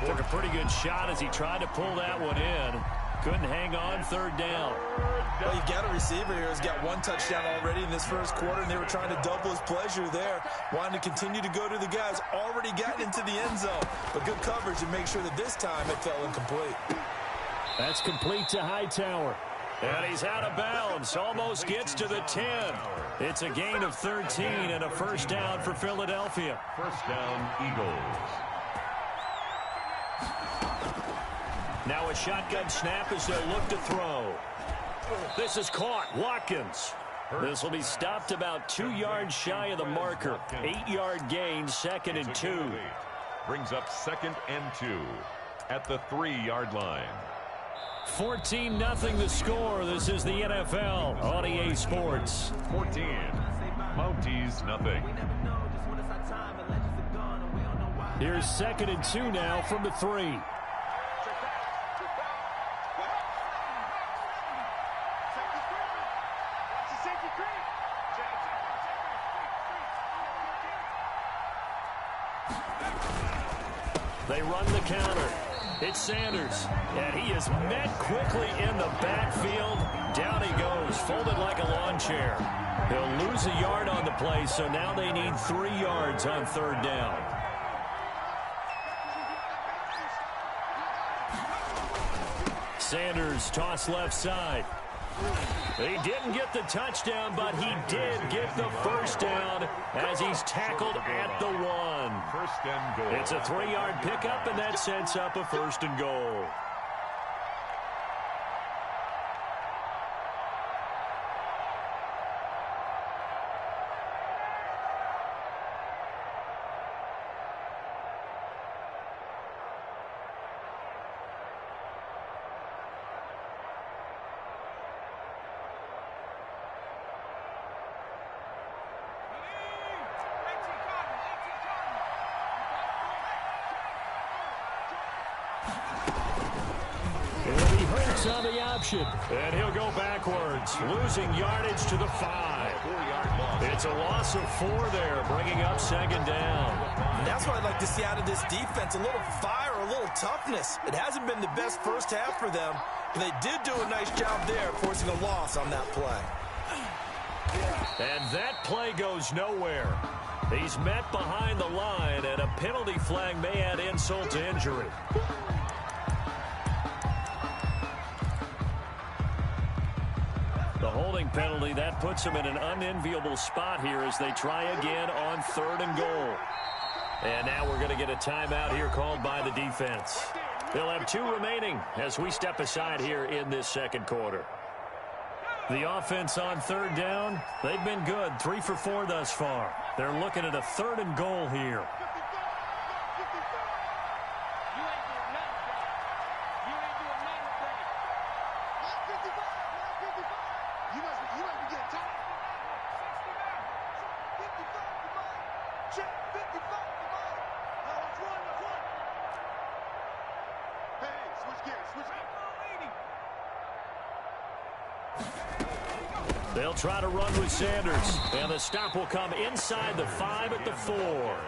Took a pretty good shot as he tried to pull that one in. Couldn't hang on 3rd down. Well, you've got a receiver here who's got 1 touchdown already in this 1st quarter, and they were trying to double his pleasure there. Wanting to continue to go to the guys already gotten into the end zone. But good coverage to make sure that this time it fell incomplete. That's complete to Hightower. And he's out of bounds. Almost gets to the 10. It's a gain of 13 and a 1st down for Philadelphia. 1st down, Eagles. Now a shotgun snap as they'll look to throw. This is caught. Watkins. This will be stopped about 2 yards shy of the marker. 8-yard gain, 2nd and 2. Brings up 2nd and 2 at the 3-yard line. 14-0 the score. This is the NFL on EA Sports. 14. Mounties, nothing. Here's 2nd and 2 now from the 3. They run the counter. It's Sanders, and he is met quickly in the backfield. Down he goes, folded like a lawn chair. He'll lose a yard on the play, so now they need 3 yards on third down. Sanders toss left side. He didn't get the touchdown, but he did get the first down as he's tackled at the 1. First and goal. It's a 3-yard pickup, and that sets up a first and goal. And he hurts on the option. And he'll go backwards, losing yardage to the 5. It's a loss of 4 there, bringing up second down. And that's what I'd like to see out of this defense, a little fire, a little toughness. It hasn't been the best first half for them, but they did do a nice job there, forcing a loss on that play. And that play goes nowhere. He's met behind the line, and a penalty flag may add insult to injury. The holding penalty, that puts him in an unenviable spot here as they try again on third and goal. And now we're going to get a timeout here called by the defense. They'll have 2 remaining as we step aside here in this second quarter. The offense on third down, they've been good, 3 for 4 thus far. They're looking at a third and goal here. They'll try to run with Sanders, and the stop will come inside the 5 at the 4.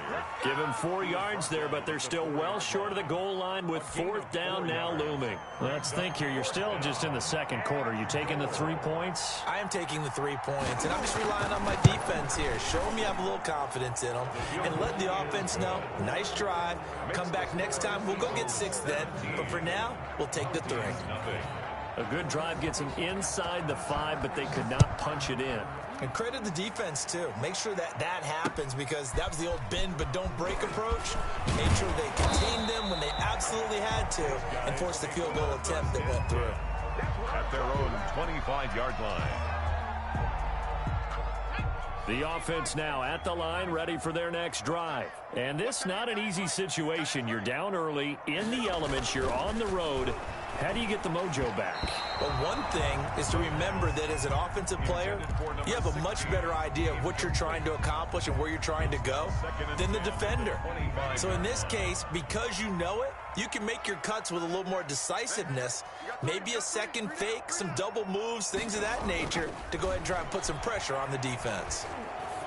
Give him 4 yards there, but they're still well short of the goal line with 4th down now looming. Let's think here. You're still just in the second quarter. You taking the 3 points? I am taking the 3 points, and I'm just relying on my defense here. Show me I have a little confidence in them, and let the offense know, nice drive. Come back next time. We'll go get 6 then, but for now, we'll take the 3. A good drive gets them inside the 5, but they could not punch it in. And credit the defense, too. Make sure that happens because that was the old bend but don't break approach. Made sure they contained them when they absolutely had to and forced the field goal attempt that went through. At their own 25-yard line. The offense now at the line, ready for their next drive. And this not an easy situation. You're down early, in the elements, you're on the road. How do you get the mojo back? Well, one thing is to remember that as an offensive player, you have a much better idea of what you're trying to accomplish and where you're trying to go than the defender. So in this case, because you know it, you can make your cuts with a little more decisiveness, maybe a second fake, some double moves, things of that nature, to go ahead and try and put some pressure on the defense.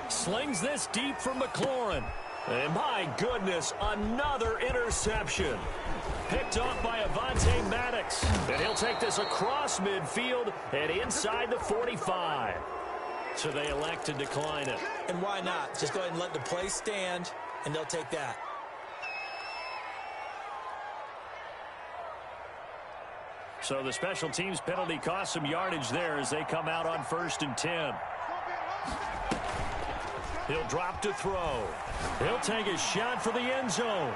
Slings this deep for McLaurin. And my goodness, another interception. Picked off by Avonte Maddox. And he'll take this across midfield and inside the 45. So they elect to decline it. And why not? Just go ahead and let the play stand, and they'll take that. So the special teams penalty cost some yardage there as they come out on 1st and 10. He'll drop to throw. He'll take a shot for the end zone.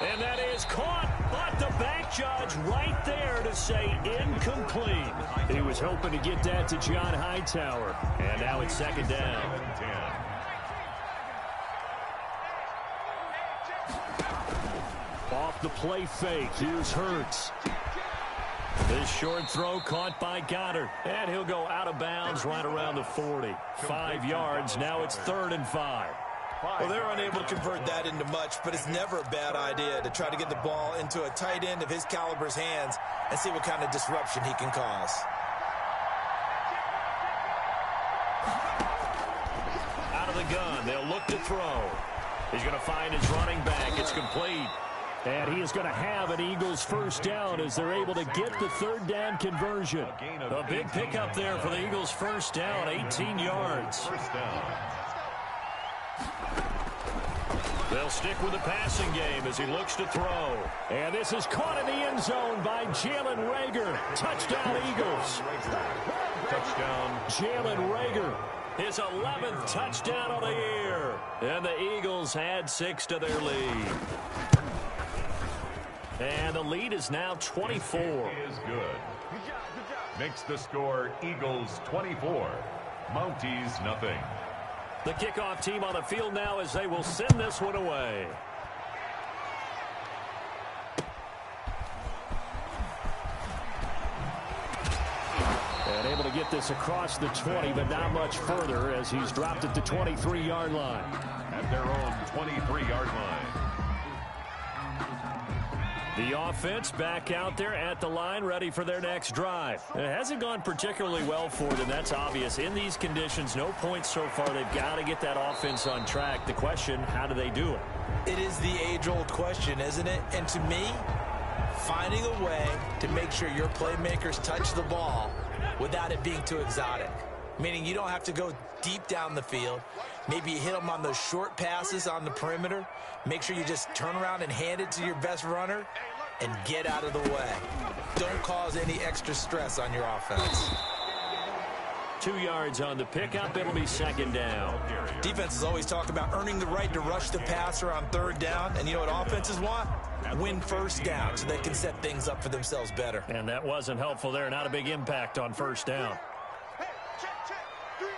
And that is caught, but the back judge right there to say incomplete. He was hoping to get that to John Hightower. And now it's second down. Off the play fake, here's Hurts. This short throw caught by Goddard. And he'll go out of bounds right around the 40. 5 yards, now it's 3rd and 5. Well, they're unable to convert that into much, but it's never a bad idea to try to get the ball into a tight end of his caliber's hands and see what kind of disruption he can cause. Out of the gun, they'll look to throw. He's going to find his running back. It's complete. And he is going to have an Eagles first down as they're able to get the third down conversion. A big pickup there for the Eagles first down, 18 yards. First down. They'll stick with the passing game as he looks to throw. And this is caught in the end zone by Jalen Reagor. Touchdown, Eagles. Touchdown. Jalen Reagor, his 11th touchdown of the year. And the Eagles add 6 to their lead. And the lead is now 24. Is good. Makes the score Eagles 24, Mounties nothing. The kickoff team on the field now as they will send this one away. And able to get this across the 20, but not much further as he's dropped at the 23-yard line. At their own 23-yard line. The offense back out there at the line, ready for their next drive. It hasn't gone particularly well for them, that's obvious. In these conditions, no points so far. They've got to get that offense on track. The question, how do they do it? It is the age-old question, isn't it? And to me, finding a way to make sure your playmakers touch the ball without it being too exotic. Meaning you don't have to go deep down the field. Maybe you hit them on those short passes on the perimeter. Make sure you just turn around and hand it to your best runner and get out of the way. Don't cause any extra stress on your offense. 2 yards on the pickup. It'll be second down. Defenses always talk about earning the right to rush the passer on third down. And you know what offenses want? Win first down so they can set things up for themselves better. And that wasn't helpful there. Not a big impact on first down. Hey, check. 3 down.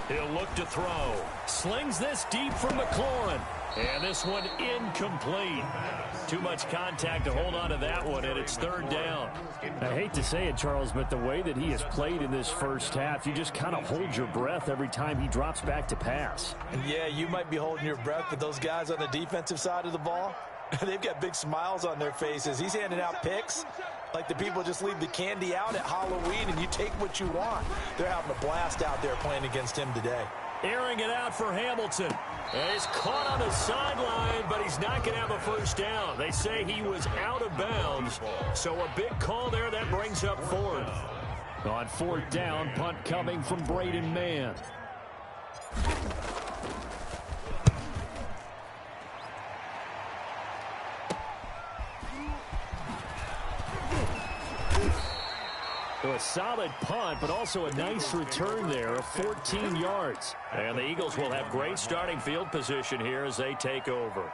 He'll look to throw. Slings this deep for McLaurin. And this one incomplete. Too much contact to hold on to that one, and it's third down. I hate to say it, Charles, but the way that he has played in this first half, you just kind of hold your breath every time he drops back to pass. And yeah, you might be holding your breath, but those guys on the defensive side of the ball, they've got big smiles on their faces. He's handing out picks like the people just leave the candy out at Halloween and you take what you want. They're having a blast out there playing against him today. Airing it out for Hamilton. And he's caught on the sideline, but he's not going to have a first down. They say he was out of bounds. So a big call there that brings up fourth. On fourth down, punt coming from Braden Mann. So a solid punt, but also a nice return there of 14 yards. And the Eagles will have great starting field position here as they take over.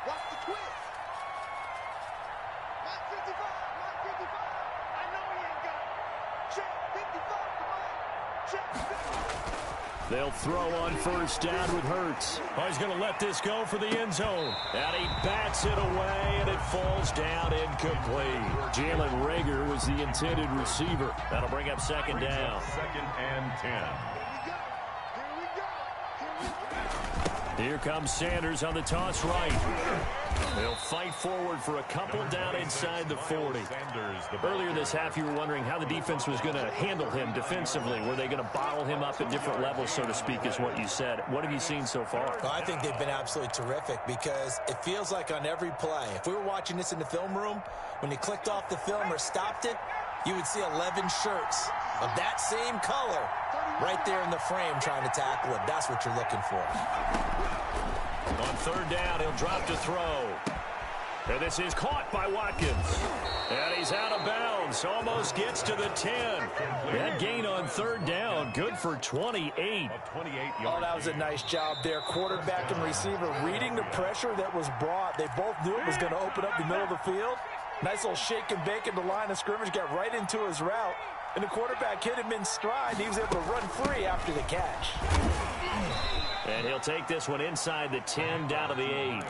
Watch the twist. Mike 55. I know he ain't got it. Check 55, come on. Check 50. They'll throw on first down with Hurts. Oh, he's going to let this go for the end zone. And he bats it away, and it falls down incomplete. Jalen Reagor was the intended receiver. That'll bring up second down. Second and 10. Here comes Sanders on the toss right. They'll fight forward for a couple down inside the 40. Earlier this half, you were wondering how the defense was going to handle him defensively. Were they going to bottle him up at different levels, so to speak, is what you said. What have you seen so far? Well, I think they've been absolutely terrific because it feels like on every play, if we were watching this in the film room, when you clicked off the film or stopped it, you would see 11 shirts of that same color right there in the frame trying to tackle him. That's what you're looking for. On third down, he'll drop to throw. And this is caught by Watkins. And he's out of bounds. Almost gets to the 10. That gain on third down, good for 28. Oh, that was a nice job there. Quarterback and receiver reading the pressure that was brought. They both knew it was going to open up the middle of the field. Nice little shake and bake in the line of scrimmage, got right into his route. And the quarterback hit him in stride. He was able to run free after the catch. And he'll take this one inside the 10 down to the 8.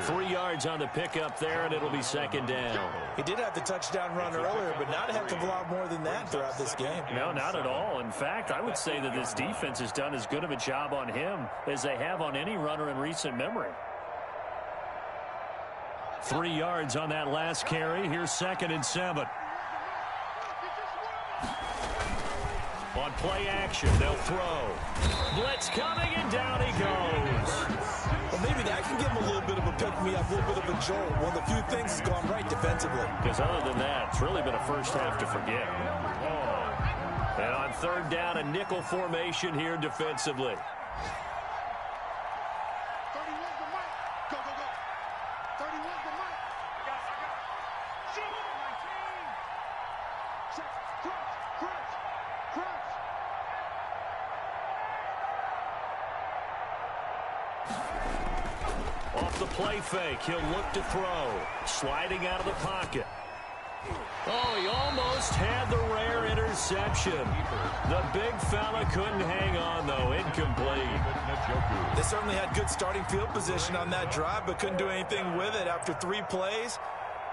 3 yards on the pickup there, and it'll be second down. He did have the touchdown run earlier, but not a heck of a lot more than that throughout this game. No, not at all. In fact, I would say that this defense has done as good of a job on him as they have on any runner in recent memory. 3 yards on that last carry. Here's 2nd and 7. On play action, they'll throw. Blitz coming, and down he goes. Well, maybe that can give him a little bit of a pick-me-up, a little bit of a jolt. One of the few things has gone right defensively. Because other than that, it's really been a first half to forget. And on 3rd down, a nickel formation here defensively. 31's the mic. Go, go, go. 31's the mic. I got it. Shoot. 19. Check. Crunch. Crunch. Crunch. Off the play fake, he'll look to throw. Sliding out of the pocket. Oh, he almost had the rare interception. The big fella couldn't hang on, though. Incomplete. They certainly had good starting field position on that drive, but couldn't do anything with it after 3 plays.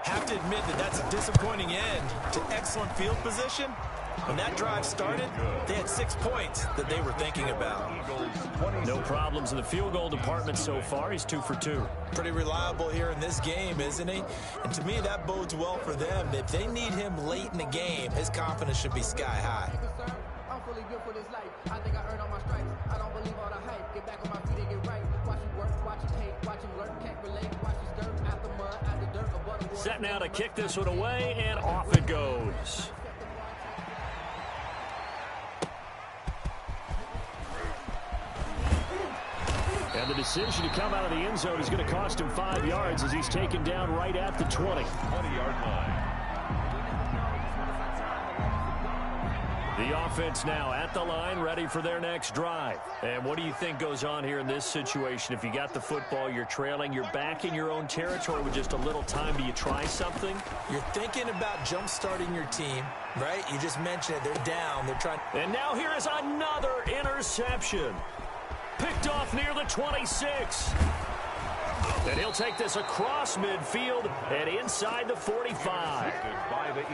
Have to admit that that's a disappointing end to excellent field position. When that drive started, they had 6 points that they were thinking about. No problems in the field goal department so far. He's 2 for 2. Pretty reliable here in this game, isn't he? And to me, that bodes well for them. If they need him late in the game, his confidence should be sky high. I'm fully built for this life. I think I earned all my stripes. I don't believe all the hype. Get back on my feet and get right. Watch him work, watch him hate, watch him lurk, can't relate. Watch him skirt out the mud, out the dirt, or butter. Set now to kick this one away, and off it goes. And the decision to come out of the end zone is going to cost him 5 yards as he's taken down right at the 20. 20-yard line. The offense now at the line, ready for their next drive. And what do you think goes on here in this situation? If you got the football, you're trailing, you're back in your own territory with just a little time. Do you try something? You're thinking about jump-starting your team, right? You just mentioned it. They're down. They're trying. And now here is another interception. Picked off near the 26. And he'll take this across midfield and inside the 45.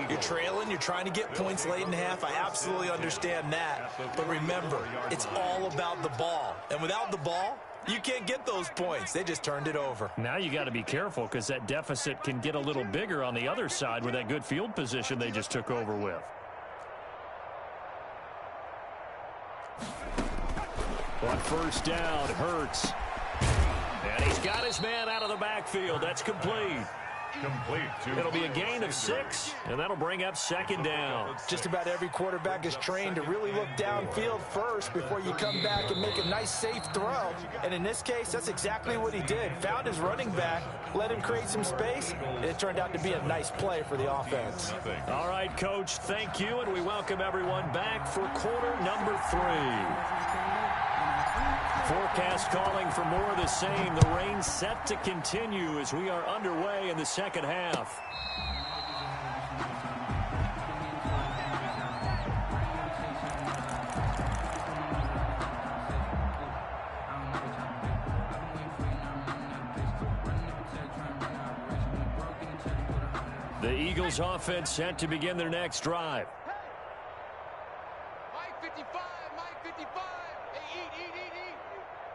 You're trailing. You're trying to get points late in half. I absolutely understand that. But remember, it's all about the ball. And without the ball, you can't get those points. They just turned it over. Now you got to be careful because that deficit can get a little bigger on the other side with that good field position they just took over with. On 1st down, Hurts. And he's got his man out of the backfield. That's complete. It'll be a gain of 6, and that'll bring up 2nd down. Just about every quarterback is trained to really look downfield first before you come back and make a nice, safe throw. And in this case, that's exactly what he did. Found his running back, let him create some space, and it turned out to be a nice play for the offense. All right, Coach, thank you, and we welcome everyone back for quarter number 3. Forecast calling for more of the same. The rain set to continue as we are underway in the second half. The Eagles offense set to begin their next drive. Mike 55, Mike 55. Hey, eat.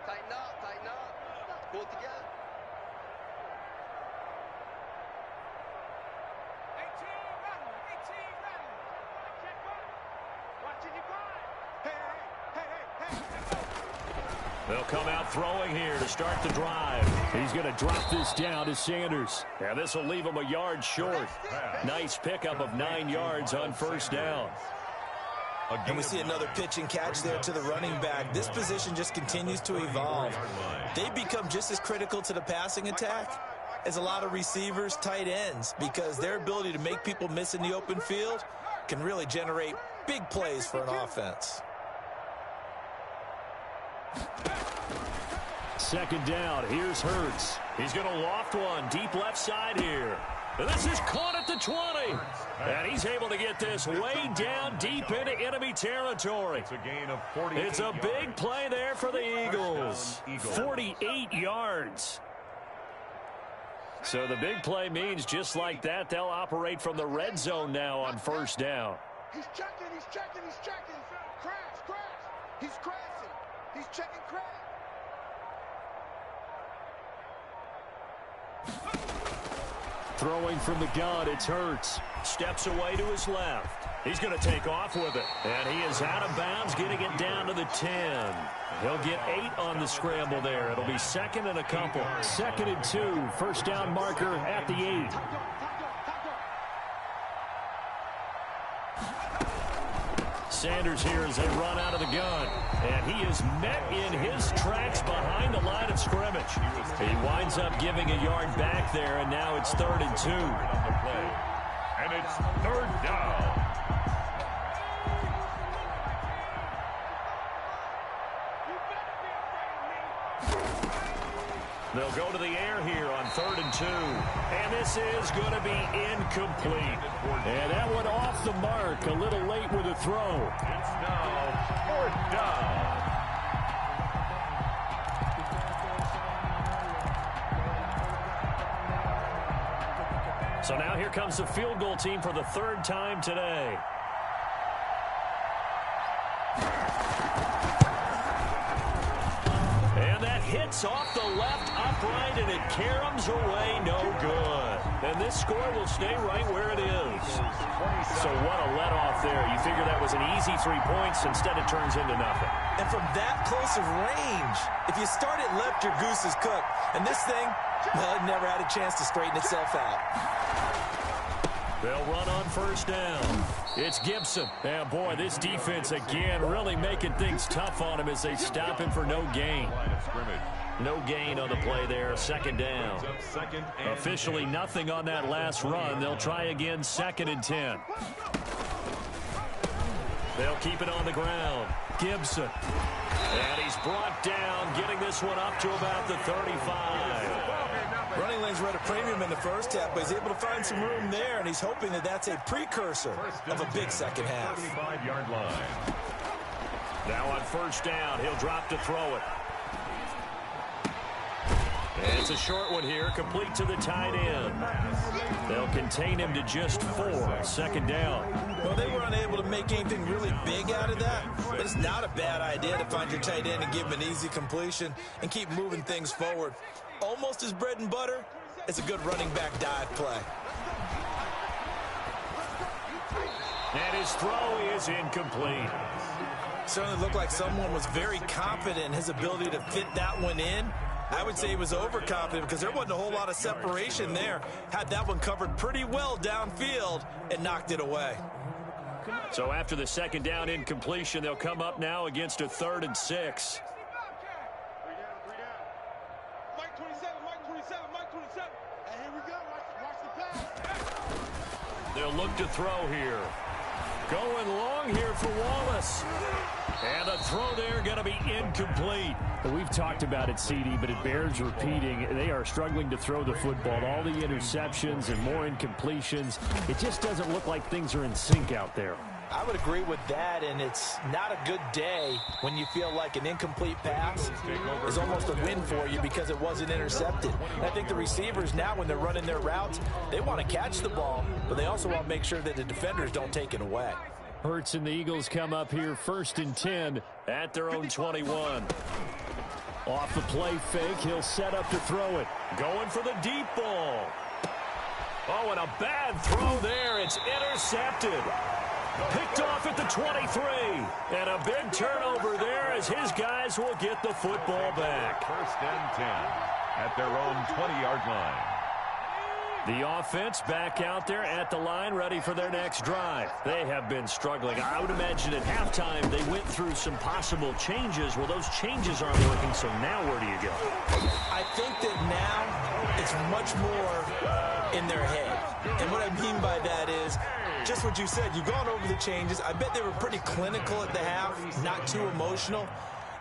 Tighten up. Pull it together. 18 running. Check one. Watching you grind. Hey. They'll come out throwing here to start the drive. He's going to drop this down to Sanders. And this will leave him a yard short. Nice pickup of 9 yards on 1st down. And we see another pitch and catch there to the running back. This position just continues to evolve. They become just as critical to the passing attack as a lot of receivers, tight ends, because their ability to make people miss in the open field can really generate big plays for an offense. second down. Here's Hurts. He's going to loft one deep left side here. And this is caught at the 20. And he's able to get this way down deep into enemy territory. It's a gain of 48 It's a big play there for the Eagles. 48 yards. So the big play means just like that, they'll operate from the red zone now on first down. He's checking, he's checking, he's checking. Crash, crash. He's crashing. He's checking crash. Throwing from the gun, it's Hurts. Steps away to his left. He's going to take off with it. And he is out of bounds, getting it down to the 10. He'll get 8 on the scramble there. It'll be second and a couple. 2nd and 2. First down marker at the 8. Sanders here as they run out of the gun. And he is met in his tracks behind the line of scrimmage. He winds up giving a yard back there, and now it's 3rd and 2. And it's 3rd down. They'll go to the air here on 3rd and 2. And this is going to be incomplete. And that one off the mark. A little late with a throw. It's now 4th down. So now here comes the field goal team for the 3rd time today. And that hits off the left upright, and it caroms away no good. And this score will stay right where it is. So what a let-off there. You figure that was an easy 3 points. Instead, it turns into nothing. And from that close of range, if you start it left, your goose is cooked. And this thing, well, it never had a chance to straighten itself out. They'll run on first down. It's Gibson. And, boy, this defense, again, really making things tough on him as they stop him for no gain. No gain on the play there. 2nd down. Officially nothing on that last run. They'll try again 2nd and 10. They'll keep it on the ground. Gibson. And he's brought down, getting this one up to about the 35. Running lanes were at a premium in the first half, but he's able to find some room there, and he's hoping that that's a precursor of a big second half. 35-yard line. Now on first down, he'll drop to throw it. And it's a short one here, complete to the tight end. They'll contain him to just 4. 2nd down. Well, they were unable to make anything really big out of that, but it's not a bad idea to find your tight end and give him an easy completion and keep moving things forward. Almost his bread and butter. It's a good running back dive play. And his throw is incomplete. Certainly looked like someone was very confident in his ability to fit that one in. I would say he was overconfident because there wasn't a whole lot of separation there. Had that one covered pretty well downfield and knocked it away. So after the 2nd down incompletion, they'll come up now against a 3rd and 6. Mike 27, Mike 27, Mike 27. And here we go. Watch the pass. They'll look to throw here. Going long here for Wallace. And the throw there going to be incomplete. We've talked about it, CD, but it bears repeating. They are struggling to throw the football. All the interceptions and more incompletions. It just doesn't look like things are in sync out there. I would agree with that, and it's not a good day when you feel like an incomplete pass is almost a win for you because it wasn't intercepted. And I think the receivers now, when they're running their routes, they want to catch the ball, but they also want to make sure that the defenders don't take it away. Hurts and the Eagles come up here 1st and 10 at their own 21. Off the play fake, he'll set up to throw it. Going for the deep ball. Oh, and a bad throw there. It's intercepted. Picked off at the 23. And a big turnover there as his guys will get the football back. 1st and 10 at their own 20-yard line. The offense back out there at the line, ready for their next drive. They have been struggling. I would imagine at halftime they went through some possible changes. Well, those changes aren't working, so now where do you go? I think that now it's much more in their head. And what I mean by that is just what you said. You've gone over the changes. I bet they were pretty clinical at the half, not too emotional.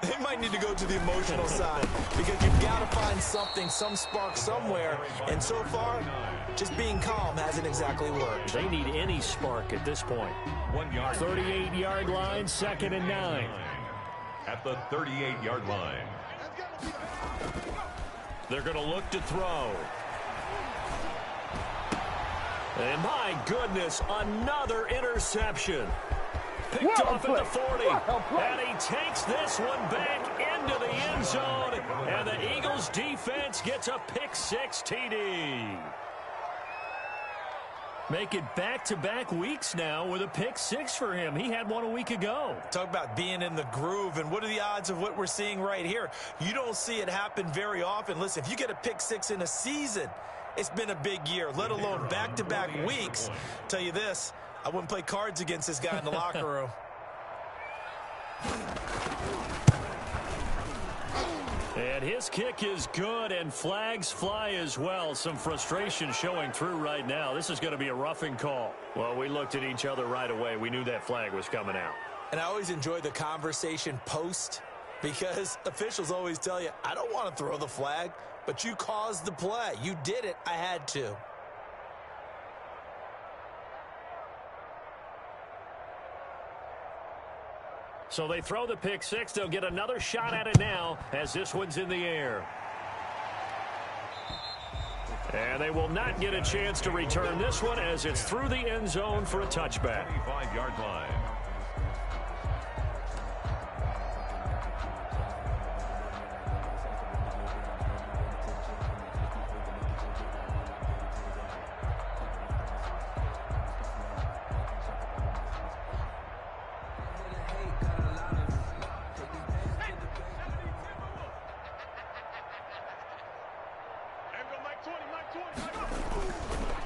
They might need to go to the emotional side because you've got to find something, some spark somewhere. And so far, just being calm hasn't exactly worked. They need any spark at this point. 1 yard. 38-yard line, 2nd and 9. At the 38-yard line. They're going to look to throw. And my goodness, another interception. Picked off at the 40. And he takes this one back into the end zone. And the Eagles defense gets a pick-6 TD. Make it back-to-back weeks now with a pick-6 for him. He had one a week ago. Talk about being in the groove, and what are the odds of what we're seeing right here? You don't see it happen very often. Listen, if you get a pick-6 in a season, it's been a big year, let alone back-to-back weeks. Tell you this, I wouldn't play cards against this guy in the locker room. And his kick is good, and flags fly as well. Some frustration showing through right now. This is going to be a roughing call. Well, we looked at each other right away. We knew that flag was coming out. And I always enjoy the conversation post because officials always tell you, I don't want to throw the flag, but you caused the play. You did it. I had to. So they throw the pick-6. They'll get another shot at it now as this one's in the air. And they will not get a chance to return this one as it's through the end zone for a touchback. 25-yard line.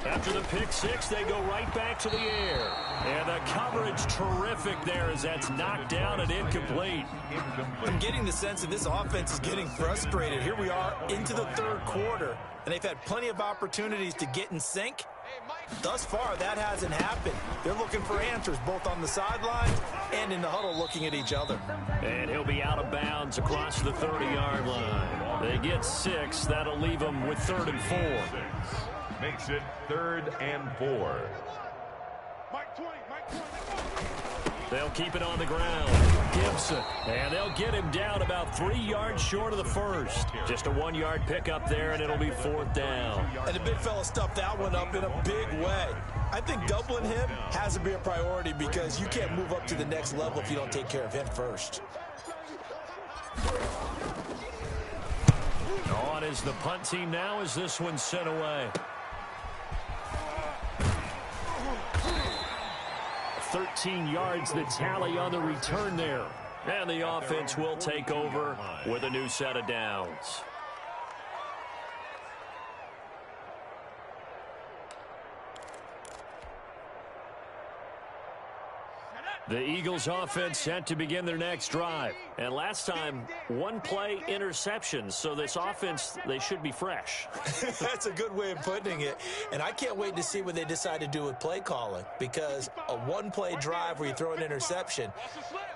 After the pick-6, they go right back to the air. And the coverage terrific there as that's knocked down and incomplete. I'm getting the sense that this offense is getting frustrated. Here we are into the third quarter, and they've had plenty of opportunities to get in sync. Thus far, that hasn't happened. They're looking for answers both on the sidelines and in the huddle looking at each other. And he'll be out of bounds across the 30-yard line. They get 6. That'll leave them with 3rd and 4. Makes it 3rd and 4. They'll keep it on the ground. Gibson. And they'll get him down about 3 yards short of the first. Just a 1-yard pickup there, and it'll be 4th down. And the big fella stuffed that one up in a big way. I think doubling him has to be a priority because you can't move up to the next level if you don't take care of him first. On is the punt team now as this one's sent away. 13 yards the tally on the return there. And the offense will take over with a new set of downs. The Eagles offense set to begin their next drive. And last time, 1-play interceptions. So this offense, they should be fresh. That's a good way of putting it. And I can't wait to see what they decide to do with play calling. Because a 1-play drive where you throw an interception,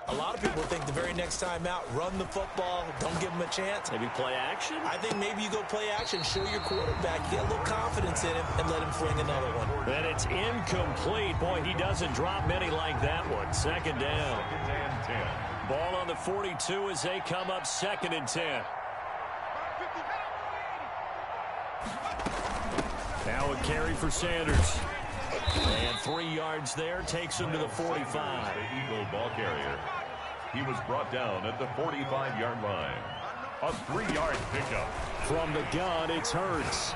a lot of people think the very next time out, run the football, don't give them a chance. Maybe play action? I think maybe you go play action, show your quarterback, get a little confidence in him, and let him fling another one. And it's incomplete. Boy, he doesn't drop many like that one. 2nd down. 2nd and 10. Ball on the 42 as they come up 2nd and 10. Now a carry for Sanders. And 3 yards there takes him to the 45. The Eagle ball carrier. He was brought down at the 45-yard line. A 3-yard pickup. From the gun, it's Hurts.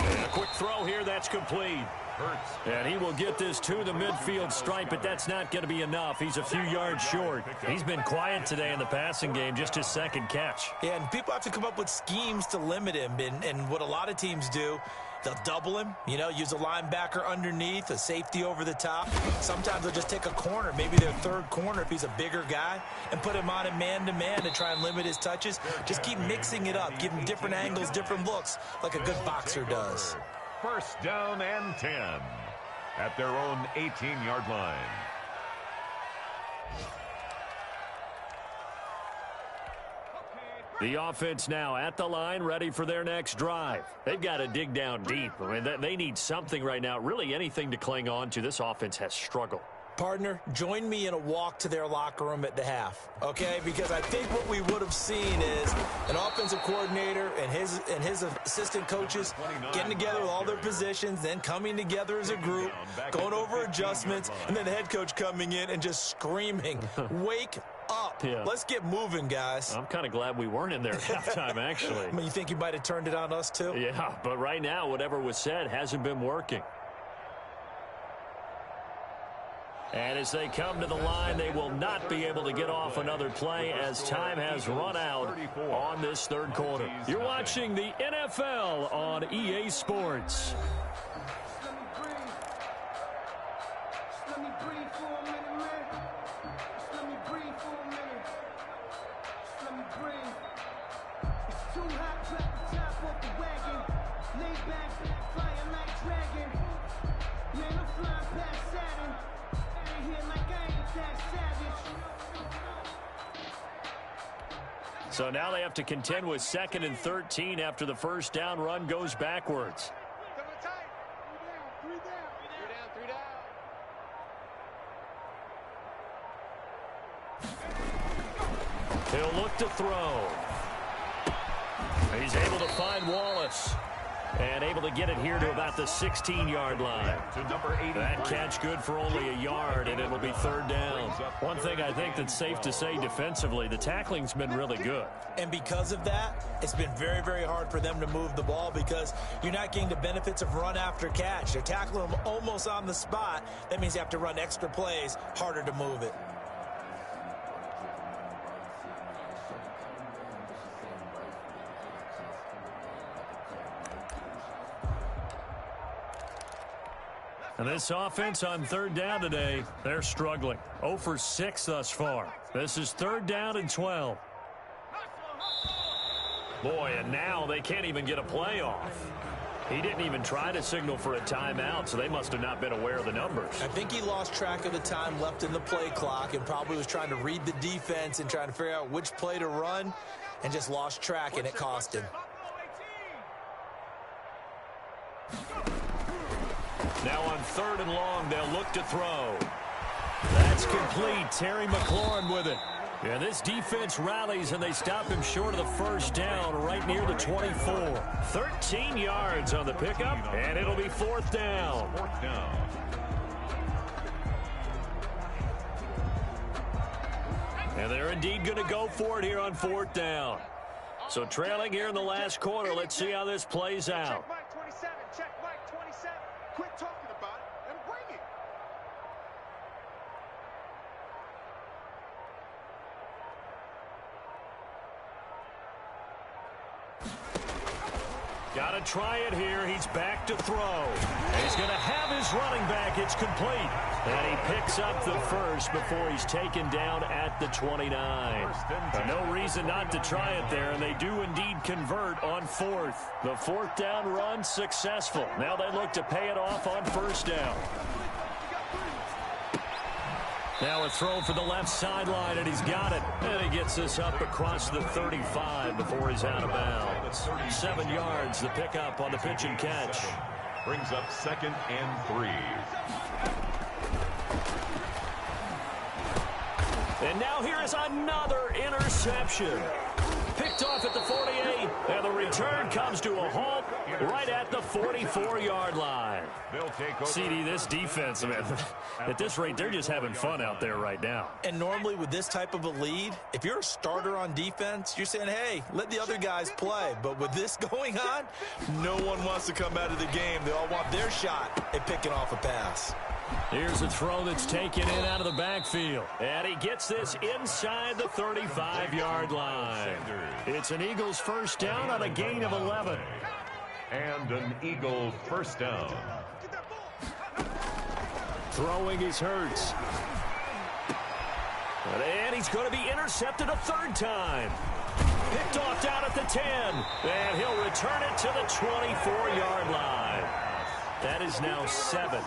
And a quick throw here, that's complete. Hurts. And he will get this to the midfield stripe, but that's not going to be enough. He's a few yards short. He's been quiet today in the passing game, just his 2nd catch. Yeah, and people have to come up with schemes to limit him. And what a lot of teams do, they'll double him, use a linebacker underneath, a safety over the top. Sometimes they'll just take a corner, maybe their 3rd corner if he's a bigger guy, and put him on a man-to-man to try and limit his touches. Just keep mixing it up, give him different angles, different looks, like a good boxer does. 1st down and 10 at their own 18-yard line. The offense now at the line, ready for their next drive. They've got to dig down deep. I mean, they need something right now, really anything to cling on to. This offense has struggled. Partner, join me in a walk to their locker room at the half, okay? Because I think what we would have seen is an offensive coordinator and his assistant coaches getting together with all their positions, then coming together as a group, going over adjustments, and then the head coach coming in and just screaming, wake up. Yeah. Let's get moving, guys. I'm kind of glad we weren't in there at halftime, actually. I mean, you think you might have turned it on us, too? Yeah, but right now, whatever was said hasn't been working. And as they come to the line, they will not be able to get off another play as time has run out on this third quarter. You're watching the NFL on EA Sports. Let me breathe. Just let me breathe for a minute, man. Just let me breathe for a minute. Just let me breathe. It's too hot, drop the top off the wagon. Lay back, flying like dragon. Man, I'm flying past Saturn. Out of here like I ain't that savage. So now they have to contend with 2nd and 13 after the first down run goes backwards. Double tight. Three down. He'll look to throw. He's able to find Wallace. And able to get it here to about the 16-yard line. That catch good for only a yard, and it'll be third down. One thing I think that's safe to say defensively, the tackling's been really good. And because of that, it's been very, very hard for them to move the ball because you're not getting the benefits of run after catch. They're tackling them almost on the spot. That means you have to run extra plays, harder to move it. And this offense on third down today, they're struggling. 0 for 6 thus far. This is 3rd down and 12. Boy, and now they can't even get a play off. He didn't even try to signal for a timeout, so they must have not been aware of the numbers. I think he lost track of the time left in the play clock and probably was trying to read the defense and trying to figure out which play to run and just lost track, and it cost him. Now on 3rd and long, they'll look to throw. That's complete. Terry McLaurin with it. And this defense rallies, and they stop him short of the first down right near the 24. 13 yards on the pickup, and it'll be 4th down. And they're indeed going to go for it here on 4th down. So trailing here in the last quarter, let's see how this plays out. Check Mike 27. Check Mike 27. Quit talking about it and bring it. Got to try it here. He's back to throw. And he's going to have his running back. It's complete. And he picks up the first before he's taken down at the 29. No reason not to try it there, and they do indeed convert on 4th. The 4th down run successful. Now they look to pay it off on 1st down. Now a throw for the left sideline, and he's got it. And he gets this up across the 35 before he's out of bounds. 7 yards, the pickup on the pitch and catch. Brings up 2nd and 3. And now here is another interception. Picked off at the 48, and the return comes to a halt right at the 44-yard line. CD, this defense, man, at this rate, they're just having fun out there right now. And normally with this type of a lead, if you're a starter on defense, you're saying, hey, let the other guys play. But with this going on, no one wants to come out of the game. They all want their shot at picking off a pass. Here's a throw that's taken in out of the backfield. And he gets this inside the 35-yard line. It's an Eagles first down on a gain of 11. And an Eagles first down. Throwing is Hurts. And he's going to be intercepted a 3rd time. Picked off down at the 10. And he'll return it to the 24-yard line. That is now 7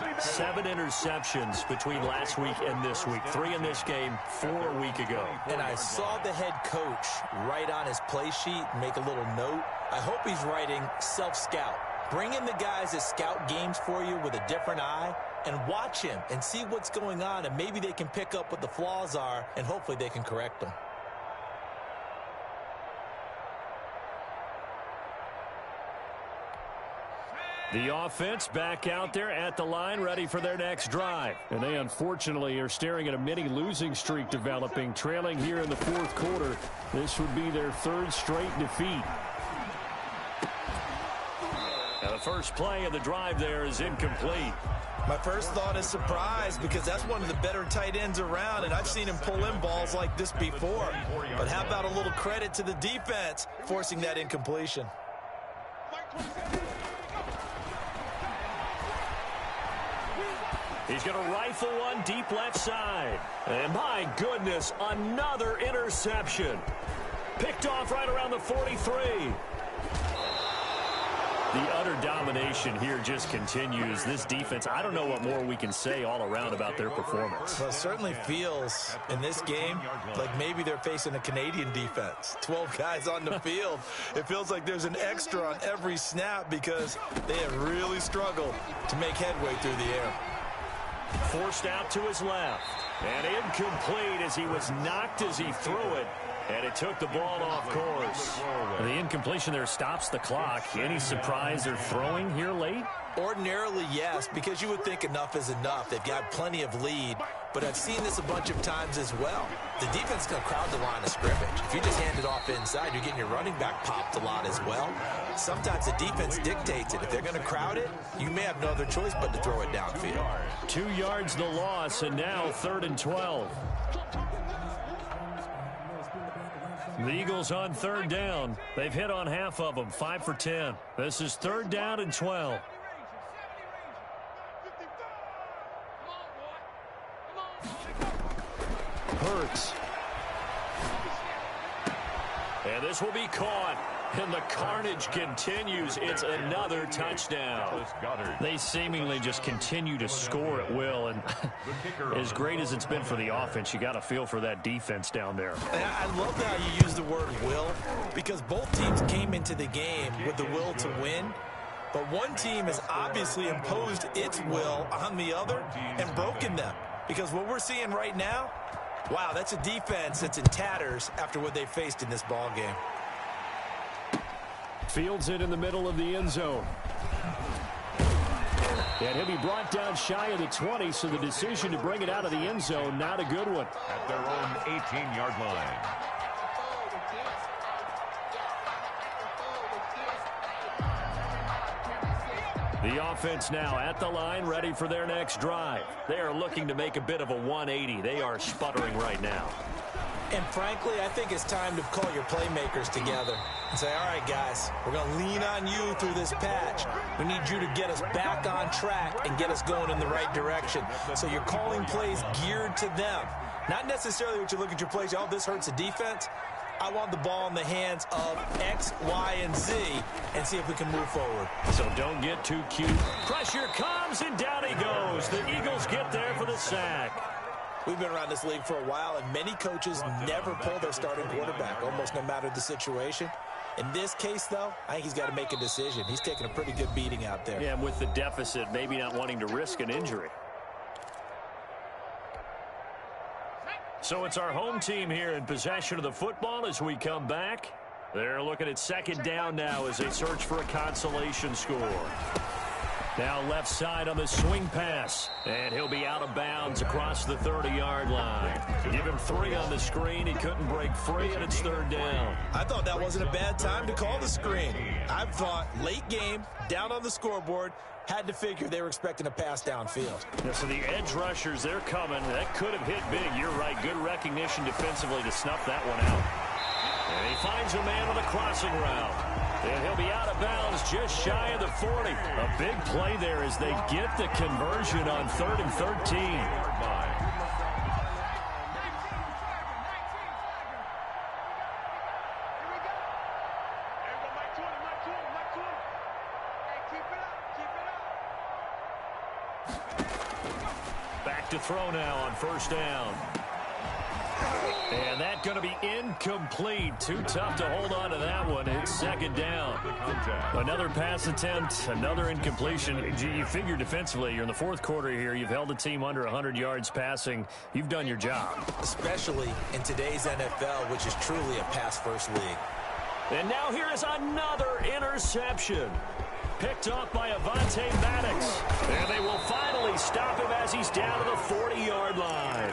interceptions between last week and this week. 3 in this game, 4 a week ago. And I saw the head coach write on his play sheet, make a little note. I hope he's writing self-scout. Bring in the guys that scout games for you with a different eye and watch him and see what's going on, and maybe they can pick up what the flaws are, and hopefully they can correct them. The offense back out there at the line, ready for their next drive. And they unfortunately are staring at a mini losing streak developing, trailing here in the fourth quarter. This would be their 3rd straight defeat. Now the first play of the drive there is incomplete. My first thought is surprise, because that's one of the better tight ends around, and I've seen him pull in balls like this before. But how about a little credit to the defense forcing that incompletion? He's going to rifle one deep left side. And my goodness, another interception. Picked off right around the 43. The utter domination here just continues. This defense, I don't know what more we can say all around about their performance. Well, it certainly feels in this game like maybe they're facing a Canadian defense. 12 guys on the field. It feels like there's an extra on every snap because they have really struggled to make headway through the air. Forced out to his left. And incomplete as he was knocked as he threw it. And it took the ball off course. The incompletion there stops the clock. Any surprise they're throwing here late? Ordinarily, yes, because you would think enough is enough. They've got plenty of lead, but I've seen this a bunch of times as well. The defense is going to crowd the line of scrimmage. If you just hand it off inside, you're getting your running back popped a lot as well. Sometimes the defense dictates it. If they're going to crowd it, you may have no other choice but to throw it downfield. 2 yards the loss, and now 3rd and 12. The Eagles on 3rd down. They've hit on half of them, 5 for 10. This is 3rd down and 12. Hurts. And this will be caught. And the carnage continues. It's another touchdown. They seemingly just continue to score at will. And as great as it's been for the offense, you got to feel for that defense down there. I love how you use the word will, because both teams came into the game with the will to win. But one team has obviously imposed its will on the other and broken them. Because what we're seeing right now, wow, that's a defense that's in tatters after what they faced in this ball game. Fields it in the middle of the end zone. And he'll be brought down shy of the 20, so the decision to bring it out of the end zone, not a good one. At their own 18-yard line. The offense now at the line, ready for their next drive. They are looking to make a bit of a 180. They are sputtering right now. And frankly, I think it's time to call your playmakers together and say, all right, guys, we're going to lean on you through this patch. We need you to get us back on track and get us going in the right direction. So you're calling plays geared to them. Not necessarily what you look at your plays, oh, this hurts the defense. I want the ball in the hands of X, Y, and Z and see if we can move forward. So don't get too cute. Pressure comes, and down he goes. The Eagles get there for the sack. We've been around this league for a while, and many coaches never pull their starting quarterback, almost no matter the situation. In this case, though, I think he's got to make a decision. He's taking a pretty good beating out there. Yeah, with the deficit, maybe not wanting to risk an injury. So it's our home team here in possession of the football as we come back. They're looking at 2nd down now as they search for a consolation score. Now left side on the swing pass. And he'll be out of bounds across the 30-yard line. Give him 3 on the screen. He couldn't break free, and it's 3rd down. I thought that wasn't a bad time to call the screen. I thought late game, down on the scoreboard, had to figure they were expecting a pass downfield. Yeah, so the edge rushers, they're coming. That could have hit big. You're right. Good recognition defensively to snuff that one out. And he finds a man on the crossing route. And he'll be out of bounds just shy of the 40. A big play there as they get the conversion on 3rd and 13. to throw now on first down. And that's going to be incomplete. Too tough to hold on to that one. It's second down. Another pass attempt, another incompletion. You figure defensively, you're in the fourth quarter here. You've held the team under 100 yards passing. You've done your job. Especially in today's NFL, which is truly a pass-first league. And now here is another interception. Picked off by Avonte Maddox. And they will finally stop him as he's down to the 40-yard line.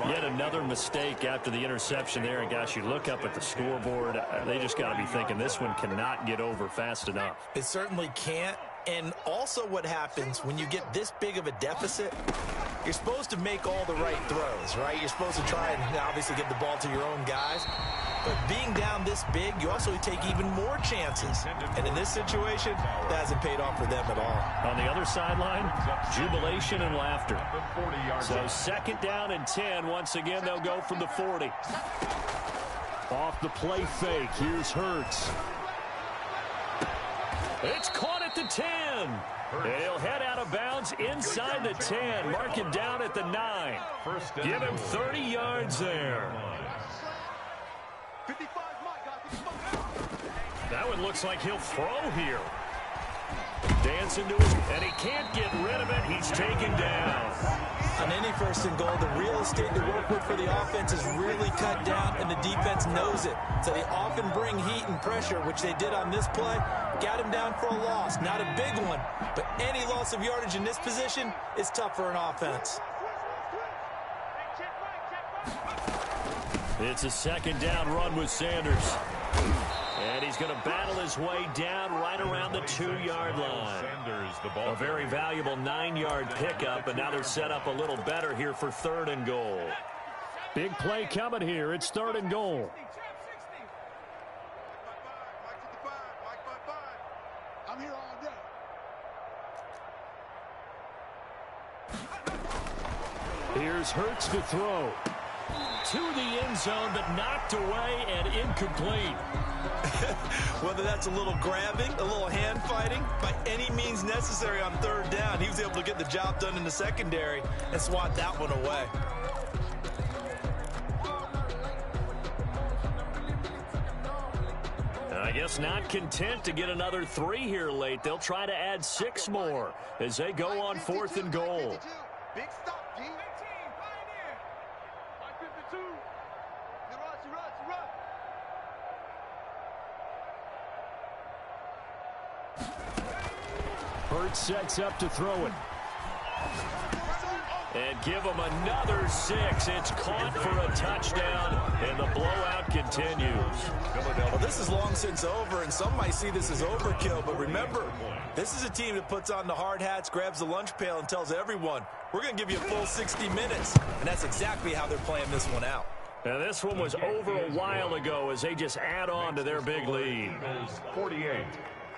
Yet another mistake after the interception there. And, gosh, you look up at the scoreboard. They just got to be thinking this one cannot get over fast enough. It certainly can't. And also what happens when you get this big of a deficit, you're supposed to make all the right throws, right? You're supposed to try and obviously get the ball to your own guys. But being down this big, you also take even more chances. And in this situation, that hasn't paid off for them at all. On the other sideline, jubilation and laughter. So second down and 10. Once again, they'll go from the 40. Off the play fake. Here's Hurts. It's caught at the 10. And he'll head out of bounds inside the 10. Mark him down at the 9. Give him 30 yards there. That one looks like he'll throw here. Dancing to his, and he can't get rid of it. He's taken down. On any first and goal, the real estate to work with for the offense is really cut down, and the defense knows it. So they often bring heat and pressure, which they did on this play. Got him down for a loss. Not a big one, but any loss of yardage in this position is tough for an offense. It's a second down run with Sanders. And he's going to battle his way down right around the 2-yard line. A very valuable 9-yard pickup, and now they're set up a little better here for third and goal. Big play coming here. It's third and goal. I'm here all day. Here's Hurts to throw. To the end zone, but knocked away and incomplete. Whether that's a little grabbing, a little hand fighting, by any means necessary on third down, he was able to get the job done in the secondary and swat that one away. I guess not content to get another 3 here late. They'll try to add 6 more as they go on fourth and goal. Big stop, D. 18, Pioneer. 52. You run. Hurts sets up to throw it. And give them another 6. It's caught for a touchdown, and the blowout continues. Well, this is long since over, and some might see this as overkill. But remember, this is a team that puts on the hard hats, grabs the lunch pail, and tells everyone, we're going to give you a full 60 minutes. And that's exactly how they're playing this one out. Now, this one was over a while ago as they just add on to their big lead. 48,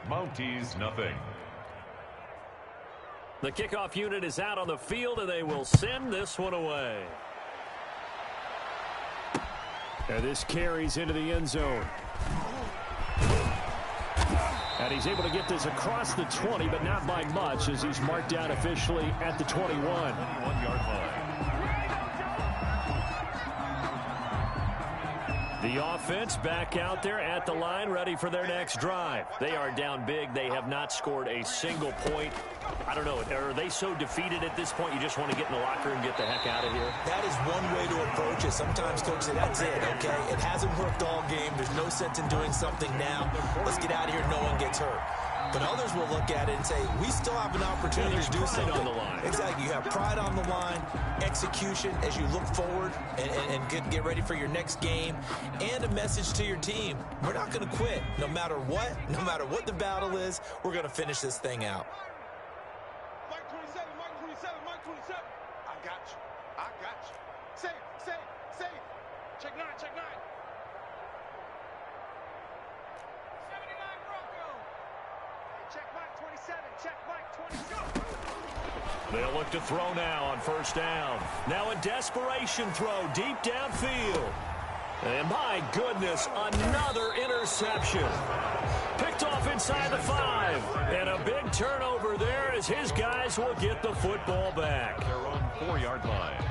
Mounties nothing. The kickoff unit is out on the field, and they will send this one away. And this carries into the end zone. And he's able to get this across the 20, but not by much, as he's marked down officially at the 21. 1-yard line. The offense back out there at the line, ready for their next drive. They are down big. They have not scored a single point. I don't know, are they so defeated at this point you just want to get in the locker and get the heck out of here? That is one way to approach it. Sometimes coaches say, that's it, okay? It hasn't worked all game. There's no sense in doing something now. Let's get out of here. No one gets hurt. But others will look at it and say, we still have an opportunity to do something. On the line. Exactly. You have pride on the line, execution as you look forward and get ready for your next game, and a message to your team. We're not going to quit. No matter what the battle is, we're going to finish this thing out. Mike 27. I got you. Safe. Check 9. 79 Bronco. Check Mike 27. Check Mike 27. They'll look to throw now on first down. Now a desperation throw deep downfield. And my goodness, another interception. Picked off inside the 5. And a big turnover there as his guys will get the football back. Their own 4-yard line.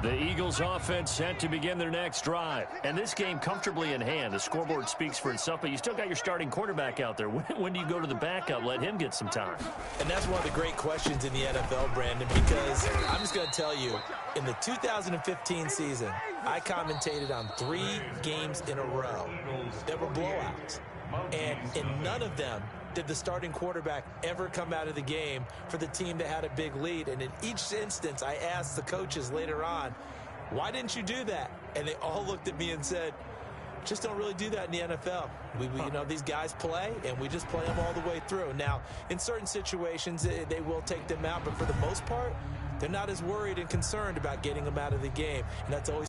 The Eagles offense set to begin their next drive. And this game comfortably in hand. The scoreboard speaks for itself, but you still got your starting quarterback out there. When do you go to the backup, let him get some time? And that's one of the great questions in the NFL, Brandon, because I'm just going to tell you, in the 2015 season, I commentated on 3 games in a row that were blowouts. And in none of them did the starting quarterback ever come out of the game for the team that had a big lead. And in each instance, I asked the coaches later on, why didn't you do that? And they all looked at me and said, just don't really do that in the NFL. We you know, these guys play, and we just play them all the way through. Now, in certain situations, they will take them out, but for the most part, they're not as worried and concerned about getting them out of the game. And that's always